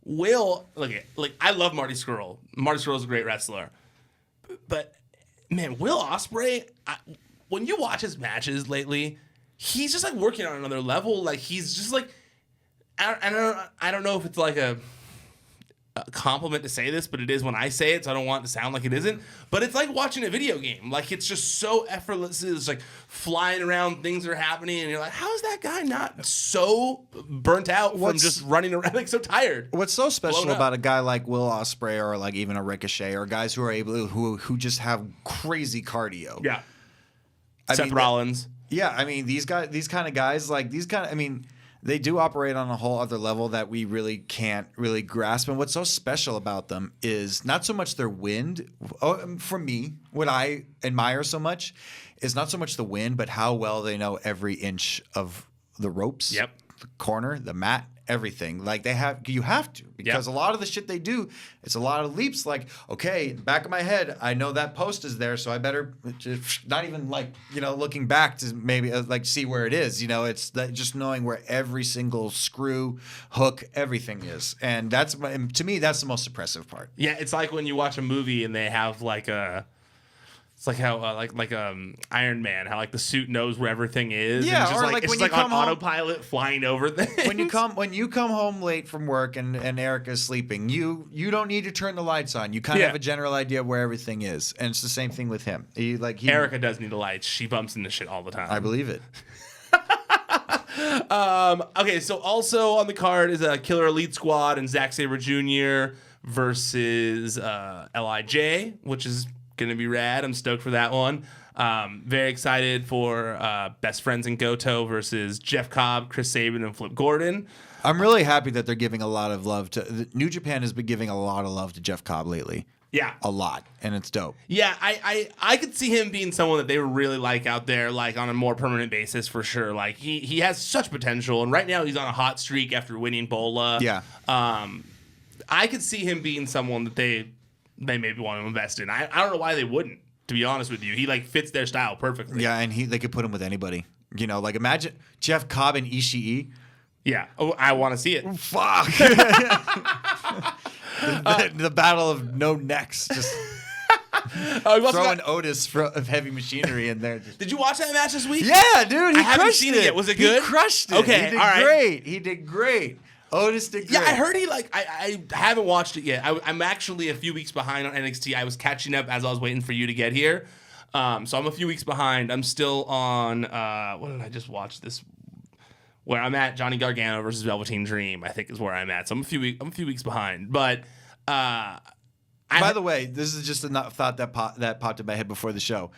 I love Marty Scurll. Marty Scurll is a great wrestler. But, man, Will Ospreay, when you watch his matches lately, he's just, like, working on another level. Like, he's just, like, I don't know if it's, like, a compliment to say this, but it is when I say it, so I don't want it to sound like it isn't. But it's like watching a video game. Like, it's just so effortless. It's like flying around, things are happening, and you're like, how is that guy not so burnt out from just running around, like so tired? What's so special about a guy like Will Ospreay or like even a Ricochet or guys who are able who just have crazy cardio? Yeah. Seth Rollins. Yeah, I mean, these kind of guys, they do operate on a whole other level that we really can't really grasp. And what's so special about them is not so much their wind. For me, what I admire so much is not so much the wind, but how well they know every inch of the ropes, the corner, the mat, everything. Like you have to, because a lot of the shit they do, it's a lot of leaps. Like, okay, back of my head, I know that post is there, so I better just not even looking back to maybe see where it is. It's just knowing where every single screw, hook, everything is, and to me that's the most impressive part. Yeah, it's like when you watch a movie and they have it's like how Iron Man, how like the suit knows where everything is. Yeah, and it's just on autopilot flying over things. When you come home late from work and Erica's sleeping, you don't need to turn the lights on. You kind of have a general idea of where everything is, and it's the same thing with him. Erica does need the lights. She bumps into shit all the time. I believe it. Okay, so also on the card is a Killer Elite Squad and Zack Sabre Jr. versus LIJ, which is gonna be rad. I'm stoked for that one. Very excited for Best Friends in Goto versus Jeff Cobb, Chris Sabin, and Flip Gordon. I'm really happy that they're giving a lot of love to New Japan has been giving a lot of love to Jeff Cobb lately. Yeah, a lot, and it's dope. Yeah, I could see him being someone that they really like out there, like on a more permanent basis for sure. Like he has such potential, and right now he's on a hot streak after winning Bola. Yeah, I could see him being someone that they maybe want to invest in. I don't know why they wouldn't, to be honest with you. He fits their style perfectly. Yeah, and they could put him with anybody. Imagine Jeff Cobb and Ishii. Yeah. Oh, I want to see it. Fuck. the battle of no necks. Just throwing Otis of Heavy Machinery in there. Did you watch that match this week? Yeah, dude. I haven't seen it yet. Was it good? He crushed it. Okay, He did all right. great. He did great. Otis did great. Yeah, I heard he I haven't watched it yet. I'm actually a few weeks behind on NXT. I was catching up as I was waiting for you to get here. So I'm a few weeks behind. I'm still on what did I just watch this? Where I'm at, Johnny Gargano versus Velveteen Dream, I think is where I'm at. So I'm a few weeks behind. But I By the way, this is just a thought that popped in my head before the show.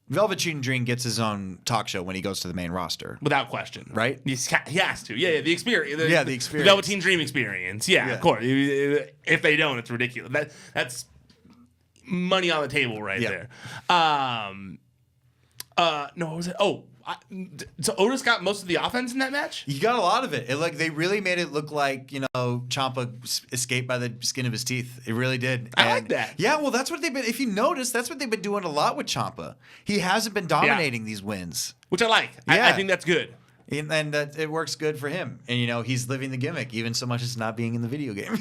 Velveteen Dream gets his own talk show when he goes to the main roster. Without question. Right? He has to. Yeah, the experience. The experience. The Velveteen Dream experience. Yeah, of course. If they don't, it's ridiculous. That's money on the table right there. No, what was it? Oh, so Otis got most of the offense in that match? He got a lot of it. They really made it look like, Ciampa escaped by the skin of his teeth. It really did. I like that. Yeah, well, that's what they've been. If you notice, that's what they've been doing a lot with Ciampa. He hasn't been dominating these wins, which I like. Yeah. I think that's good. And that it works good for him. And, he's living the gimmick, even so much as not being in the video game.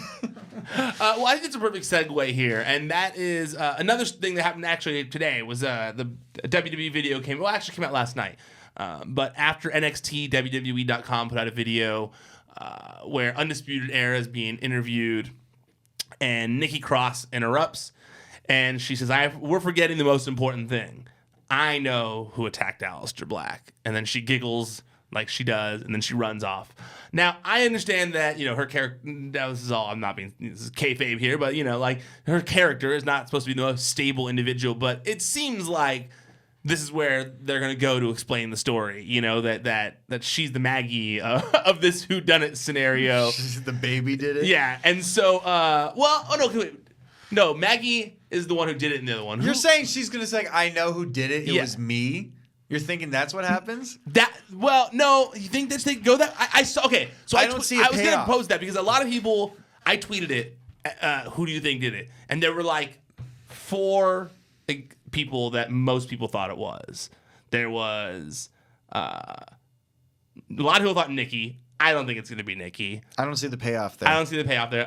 Well, I think it's a perfect segue here. And that is another thing that happened actually today was the WWE video came out last night. But after NXT, WWE.com put out a video where Undisputed Era is being interviewed. And Nikki Cross interrupts. And she says, we're forgetting the most important thing. I know who attacked Aleister Black. And then she giggles like she does, and then she runs off. Now, I understand that, her character, this is kayfabe here, but, her character is not supposed to be the most stable individual, but it seems like this is where they're going to go to explain the story, that she's the Maggie of this whodunit scenario. The baby did it? Yeah, and so, no, Maggie is the one who did it and the other one. You're saying she's going to say, I know who did it, it was me? You're thinking that's what happens? No. You think that they go that? I saw. Okay, so I was going to pose that because a lot of people. I tweeted it. Who do you think did it? And there were like 4 people that most people thought it was. There was a lot of people thought Nikki. I don't think it's going to be Nikki. I don't see the payoff there.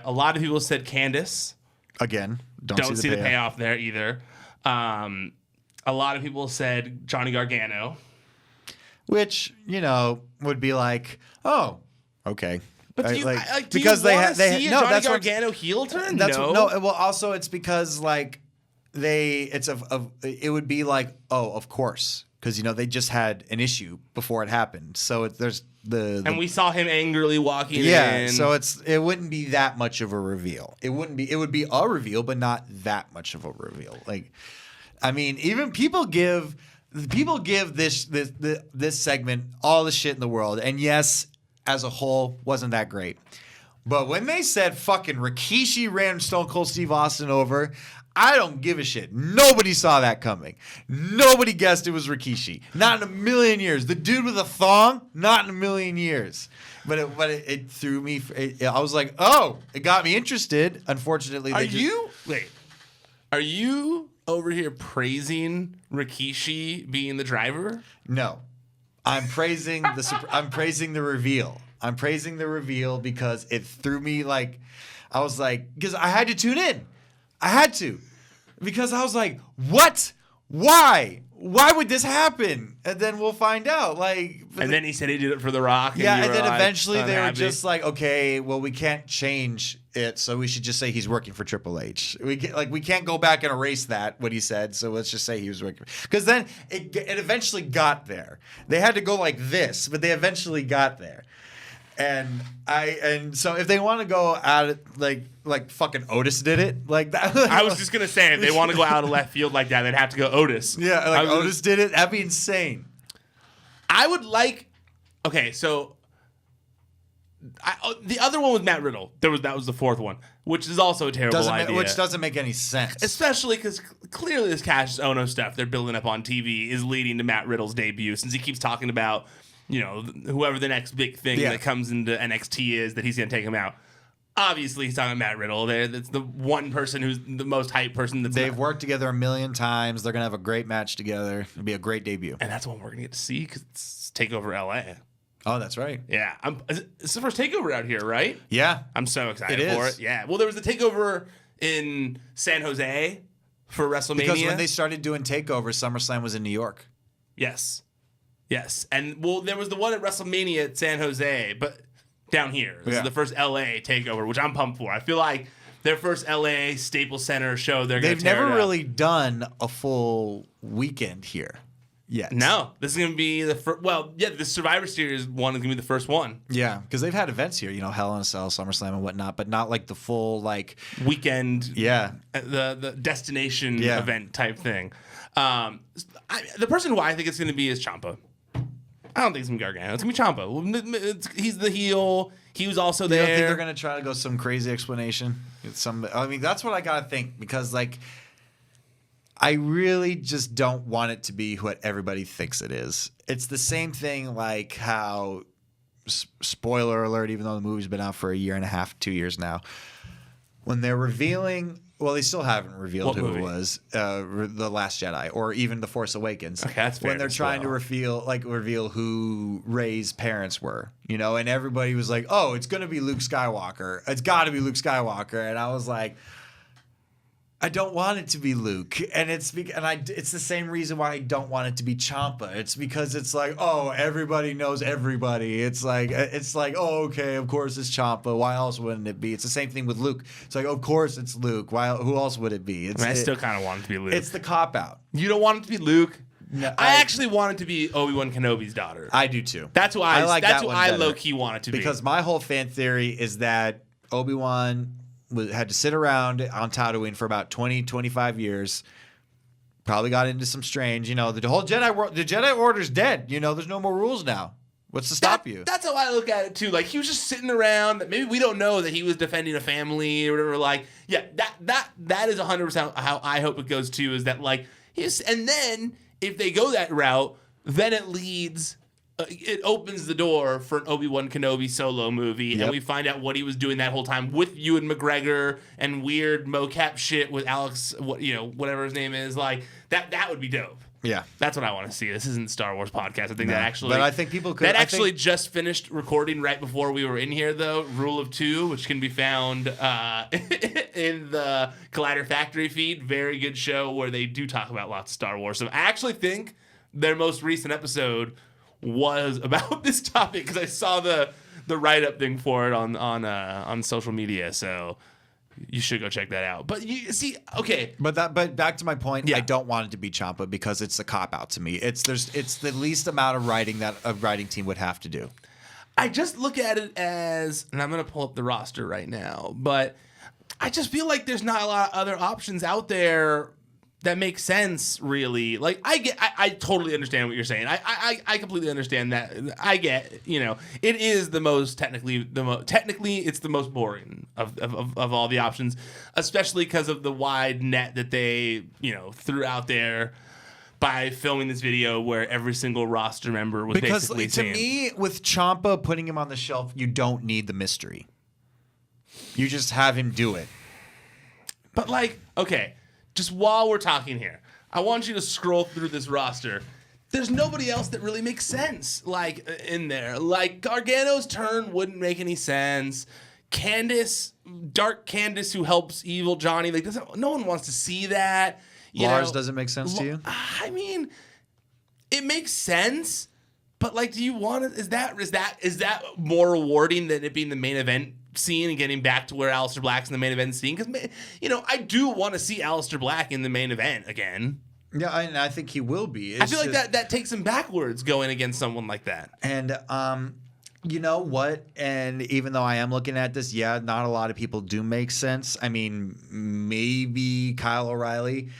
A lot of people said Candace. Again, don't see the payoff there either. A lot of people said Johnny Gargano. Which, would be like, oh, okay. But do you want to see a Johnny Gargano heel turn? Well, also it's because, it would be like, oh, of course. Because, they just had an issue before it happened. So there's and we saw him angrily walking in. Yeah, so it wouldn't be that much of a reveal. It would be a reveal, but not that much of a reveal. Even people give this segment all the shit in the world, and yes, as a whole, wasn't that great. But when they said fucking Rikishi ran Stone Cold Steve Austin over, I don't give a shit. Nobody saw that coming. Nobody guessed it was Rikishi. Not in a million years. The dude with a thong, not in a million years. But it threw me. I was like, oh, it got me interested. Unfortunately, Are you over here praising Rikishi being the driver? No, I'm praising the reveal. I'm praising the reveal because it threw me I was like, because I had to tune in. I had to, because I was like, what? Why? Why would this happen? And then we'll find out. And then he said he did it for The Rock. And then eventually they were just like, okay, well, we can't change it, so we should just say he's working for Triple H. We can't go back and erase that what he said. So let's just say he was working. Because then it eventually got there. They had to go like this, but they eventually got there. And so if they want to go at it like fucking Otis did it like that. I was just gonna say if they want to go out of left field like that, they'd have to go Otis. Yeah, Otis did it. That'd be insane. I would like. Okay, so the other one was Matt Riddle. That was the 4th one, which is also a terrible idea. Which doesn't make any sense. Especially because clearly this Cassius Ohno stuff they're building up on TV is leading to Matt Riddle's debut, since he keeps talking about. Whoever the next big thing that comes into NXT is, that he's going to take him out. Obviously, he's talking about Matt Riddle. That's the one person who's the most hyped person. They've worked together a million times. They're going to have a great match together. It'll be a great debut. And that's what we're going to get to see because it's TakeOver LA. Oh, that's right. Yeah. It's the first TakeOver out here, right? Yeah. I'm so excited for it. Yeah. Well, there was the TakeOver in San Jose for WrestleMania. Because when they started doing TakeOver, SummerSlam was in New York. Yes. And there was the one at WrestleMania at San Jose, but down here. This is the first LA TakeOver, which I'm pumped for. I feel like their first LA Staples Center show, they've never really done a full weekend here. yet. No, this is going to be the first. Well, yeah, the Survivor Series one is going to be the first one. Yeah, because they've had events here, Hell in a Cell, SummerSlam, and whatnot, but not like the full weekend. Yeah, the destination event type thing. The person who I think it's going to be is Ciampa. I don't think it's going to be Gargano. It's going to be Ciampa. He's the heel. He was also there. You don't think they're going to try to go some crazy explanation? That's what I got to think, because I really just don't want it to be what everybody thinks it is. It's the same thing like how, spoiler alert, even though the movie's been out for a year and a half, 2 years now, when they're revealing, well, they still haven't revealed who it was, The Last Jedi, or even The Force Awakens. Okay, that's fair. When they're trying to reveal who Rey's parents were, and everybody was like, oh, it's going to be Luke Skywalker. It's got to be Luke Skywalker. And I was like, I don't want it to be Luke, and it's the same reason why I don't want it to be Ciampa. It's because it's like, oh, everybody knows everybody. It's like, oh, okay, of course it's Ciampa. Why else wouldn't it be? It's the same thing with Luke. It's like, of course it's Luke. Who else would it be? I still kind of want it to be Luke. It's the cop out. You don't want it to be Luke. No, I actually want it to be Obi-Wan Kenobi's daughter. I do too. That's who I better. low-key want it to be. Because my whole fan theory is that Obi-Wan had to sit around on Tatooine for about 20, 25 years. Probably got into some strange, the whole the Jedi Order's dead. There's no more rules now. What's to stop you? That's how I look at it too. Like, he was just sitting around. Maybe we don't know that he was defending a family or whatever. That is 100% how I hope it goes too. Is that and then if they go that route, then it leads. It opens the door for an Obi-Wan Kenobi solo movie, and we find out what he was doing that whole time with Ewan McGregor and weird mocap shit with Alex, whatever his name is. That would be dope. Yeah, that's what I want to see. This isn't a Star Wars podcast. I think that actually, but I think people could. That just finished recording right before we were in here, though. Rule of Two, which can be found in the Collider Factory feed. Very good show where they do talk about lots of Star Wars. So I actually think their most recent episode was about this topic, because I saw the write-up thing for it on social media, so you should go check that out. But you see, okay, but back to my point, I don't want it to be Ciampa because it's a cop-out to me. It's the least amount of writing that a writing team would have to do. I just look at it as, and I'm gonna pull up the roster right now, but I just feel like there's not a lot of other options out there that makes sense, really. I totally understand what you're saying. I completely understand that. I get, it is the most technically it's the most boring of all the options, especially because of the wide net that they, threw out there by filming this video where every single roster member was basically saying. To me, with Ciampa putting him on the shelf, you don't need the mystery. You just have him do it. But okay. Just while we're talking here, I want you to scroll through this roster. There's nobody else that really makes sense, in there. Gargano's turn wouldn't make any sense. Candace, Dark Candace, who helps Evil Johnny, no one wants to see that. Lars doesn't make sense to you? I mean, it makes sense, but do you want it? Is that more rewarding than it being the main event scene and getting back to where Aleister Black's in the main event scene? Because I do want to see Aleister Black in the main event again. Yeah, I think he will be. I feel like that takes him backwards going against someone like that. And you know what? And even though I am looking at this, not a lot of people do make sense. I mean, maybe Kyle O'Reilly.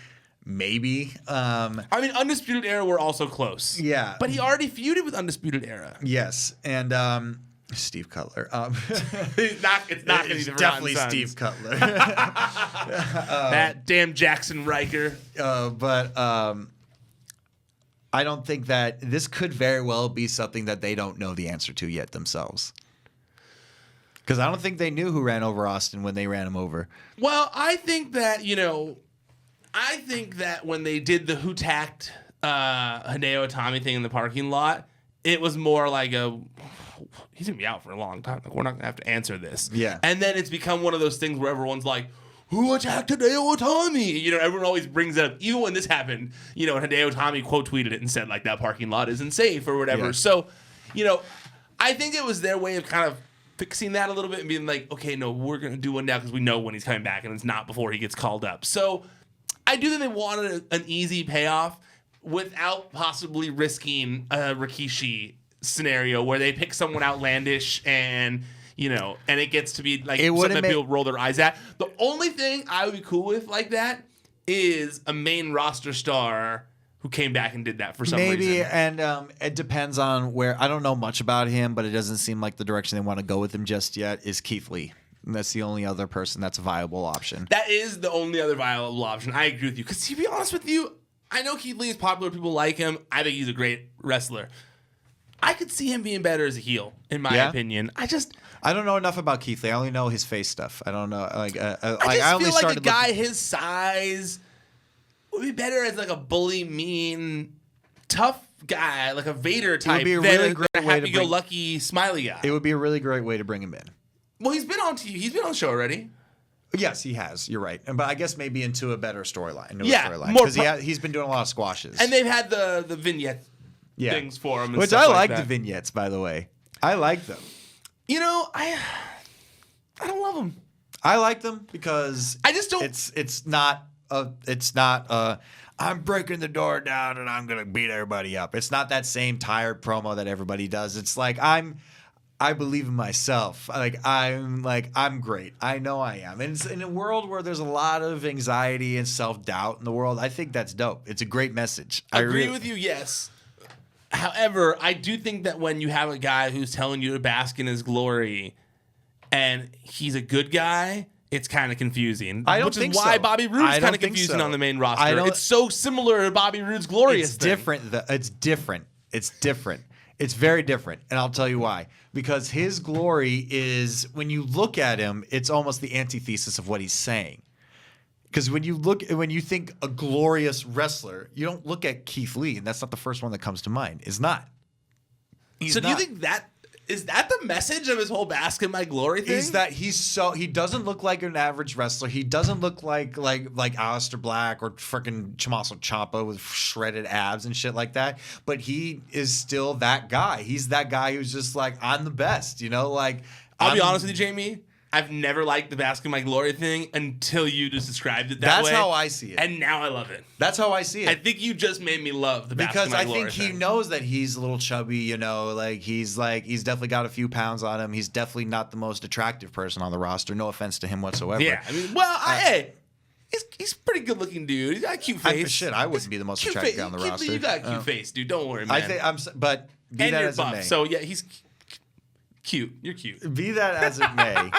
Maybe. Undisputed Era were also close. Yeah. But he already feuded with Undisputed Era. Yes. And Steve Cutler. It's not going to be the definitely Steve Cutler. That damn Jackson Riker. But I don't think that this could very well be something that they don't know the answer to yet themselves. Because I don't think they knew who ran over Austin when they ran him over. Well, I think that, when they did the Who Tacked Hideo Itami thing in the parking lot, it was more like he's going to be out for a long time. We're not going to have to answer this. Yeah. And then it's become one of those things where everyone's like, who attacked Hideo Itami? Everyone always brings it up. Even when this happened, and Hideo Itami quote tweeted it and said, that parking lot isn't safe or whatever. Yeah. So, I think it was their way of kind of fixing that a little bit and being like, okay, no, we're going to do one now because we know when he's coming back and it's not before he gets called up. So I do think they wanted an easy payoff without possibly risking a Rikishi scenario where they pick someone outlandish and it gets to be like something that people roll their eyes at. The only thing I would be cool with like that is a main roster star who came back and did that for some reason. Maybe, and it depends on where. I don't know much about him, but it doesn't seem like the direction they want to go with him just yet is Keith Lee. And that's the only other person that's a viable option. That is the only other viable option. I agree with you. Because to be honest with you, I know Keith Lee is popular. People like him. I think he's a great wrestler. I could see him being better as a heel, in my opinion. I don't know enough about Keith Lee. I only know his face stuff. I don't know. I feel like a guy his size would be better as like a bully, mean, tough guy, like a Vader type. It would be a really great way to happy-go-lucky, smiley guy. It would be a really great way to bring him in. Well, he's been on TV. He's been on the show already. Yes, he has. You're right. But I guess maybe into a better storyline. More because he's been doing a lot of squashes. And they've had the vignette things for him. And which stuff I like like the vignettes, by the way. I like them. I don't love them. I like them because I just don't. It's not I'm breaking the door down and I'm gonna beat everybody up. It's not that same tired promo that everybody does. It's like I believe in myself. I'm great. I know I am. And it's in a world where there's a lot of anxiety and self-doubt in the world. I think that's dope. It's a great message. I agree with you. Yes. However, I do think that when you have a guy who's telling you to bask in his glory and he's a good guy, it's kind of confusing. Which is why Bobby Roode's kind of confusing on the main roster. It's so similar to Bobby Roode's glorious thing. It's different. It's very different. And I'll tell you why. Because his glory is, when you look at him, it's almost the antithesis of what he's saying. Because when you think a glorious wrestler, you don't look at Keith Lee, and that's not the first one that comes to mind. It's not. Do you think that is that the message of his whole bask in my glory thing? Is that he doesn't look like an average wrestler. He doesn't look like Aleister Black or freaking Tommaso Ciampa with shredded abs and shit like that. But he is still that guy. He's that guy who's just like, I'm the best. I'll be honest with you, Jamie. I've never liked the bask in my glory thing until you just described it that way. That's how I see it. And now I love it. That's how I see it. I think you just made me love the bask in my glory thing. Because I think he knows that he's a little chubby, he's definitely got a few pounds on him. He's definitely not the most attractive person on the roster. No offense to him whatsoever. Yeah, he's a pretty good looking dude. He's got a cute face. I wouldn't be the most attractive guy on the roster. You got a cute face, dude. Don't worry, man. But be and that you're as buff, it may. so yeah, he's cute. You're cute. Be that as it may.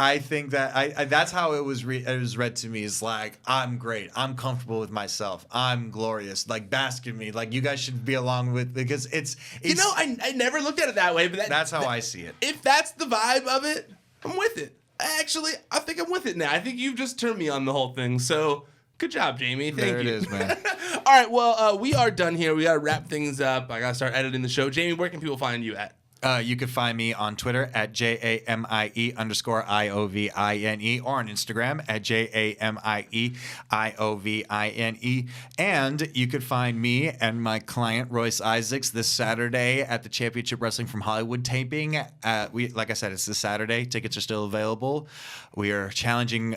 I think that that's how it was read to me. Is like, I'm great. I'm comfortable with myself. I'm glorious. Like, bask in me. Like, you guys should be along with, because it's I never looked at it that way, but that's how I see it. If that's the vibe of it, I'm with it. Actually, I think I'm with it now. I think you've just turned me on the whole thing. So good job, Jamie. Thank you. There it is, man. All right. Well, we are done here. We got to wrap things up. I got to start editing the show. Jamie, where can people find you at? You can find me on Twitter at JAMIE_IOVINE or on Instagram at JAMIEIOVINE. And you could find me and my client Royce Isaacs this Saturday at the Championship Wrestling from Hollywood taping. Like I said, it's this Saturday. Tickets are still available. We are challenging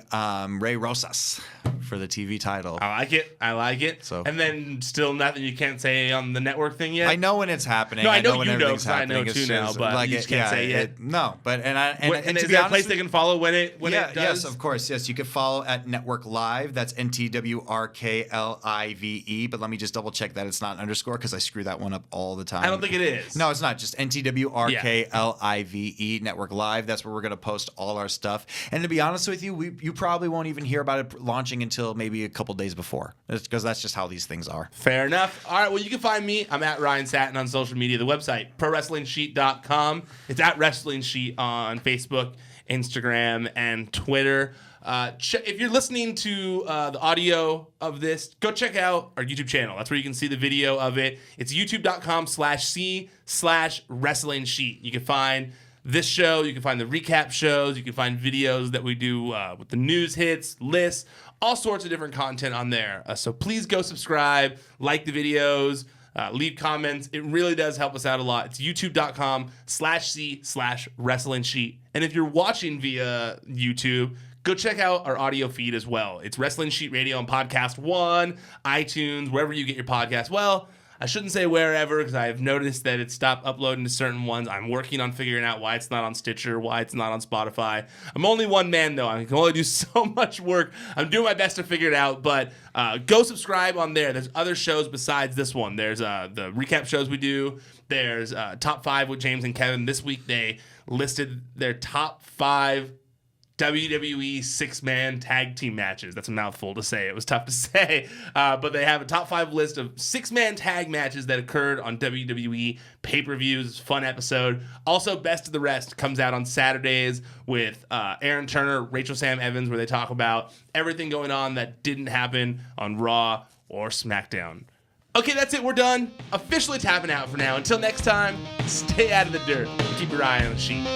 Rey Rosas for the TV title. I like it. So, and then still nothing you can't say on the network thing yet? I know when it's happening. No, I know when you know, everything's because I know too now, but you just can't say it yet. No, but and is there a place they can follow when it does? Yes, of course. Yes, you can follow at Network Live. That's NTWRKLIVE. But let me just double check that it's not an underscore, because I screw that one up all the time. I don't think it is. No, it's not. Just NTWRKLIVE Network Live. That's where we're going to post all our stuff. And to be honest with you, you probably won't even hear about it launching until maybe a couple days before, because that's just how these things are. Fair enough. All right, well, you can find me. I'm at Ryan Satin on social media. The website, ProWrestlingSheet.com. It's at Wrestling Sheet on Facebook, Instagram, and Twitter. If you're listening to the audio of this, go check out our YouTube channel. That's where you can see the video of it. It's youtube.com/C/Wrestling Sheet. You can find this show. You can find the recap shows. You can find videos that we do with the news hits, lists, all sorts of different content on there. So please go subscribe, like the videos, leave comments. It really does help us out a lot. It's youtube.com/C/Wrestling Sheet. And if you're watching via YouTube, go check out our audio feed as well. It's Wrestling Sheet Radio on Podcast One, iTunes, wherever you get your podcast. Well, I shouldn't say wherever because I've noticed that it stopped uploading to certain ones. I'm working on figuring out why it's not on Stitcher, why it's not on Spotify. I'm only one man, though. I can only do so much work. I'm doing my best to figure it out, but go subscribe on there. There's other shows besides this one. There's the recap shows we do. There's Top 5 with James and Kevin. This week they listed their top 5 WWE six-man tag team matches. That's a mouthful to say. It was tough to say. But they have a top 5 list of six-man tag matches that occurred on WWE pay-per-views. It's a fun episode. Also, Best of the Rest comes out on Saturdays with Aaron Turner, Rachel Sam Evans, where they talk about everything going on that didn't happen on Raw or Smackdown. Okay, that's it. We're done. Officially tapping out for now. Until next time, stay out of the dirt and keep your eye on the sheet.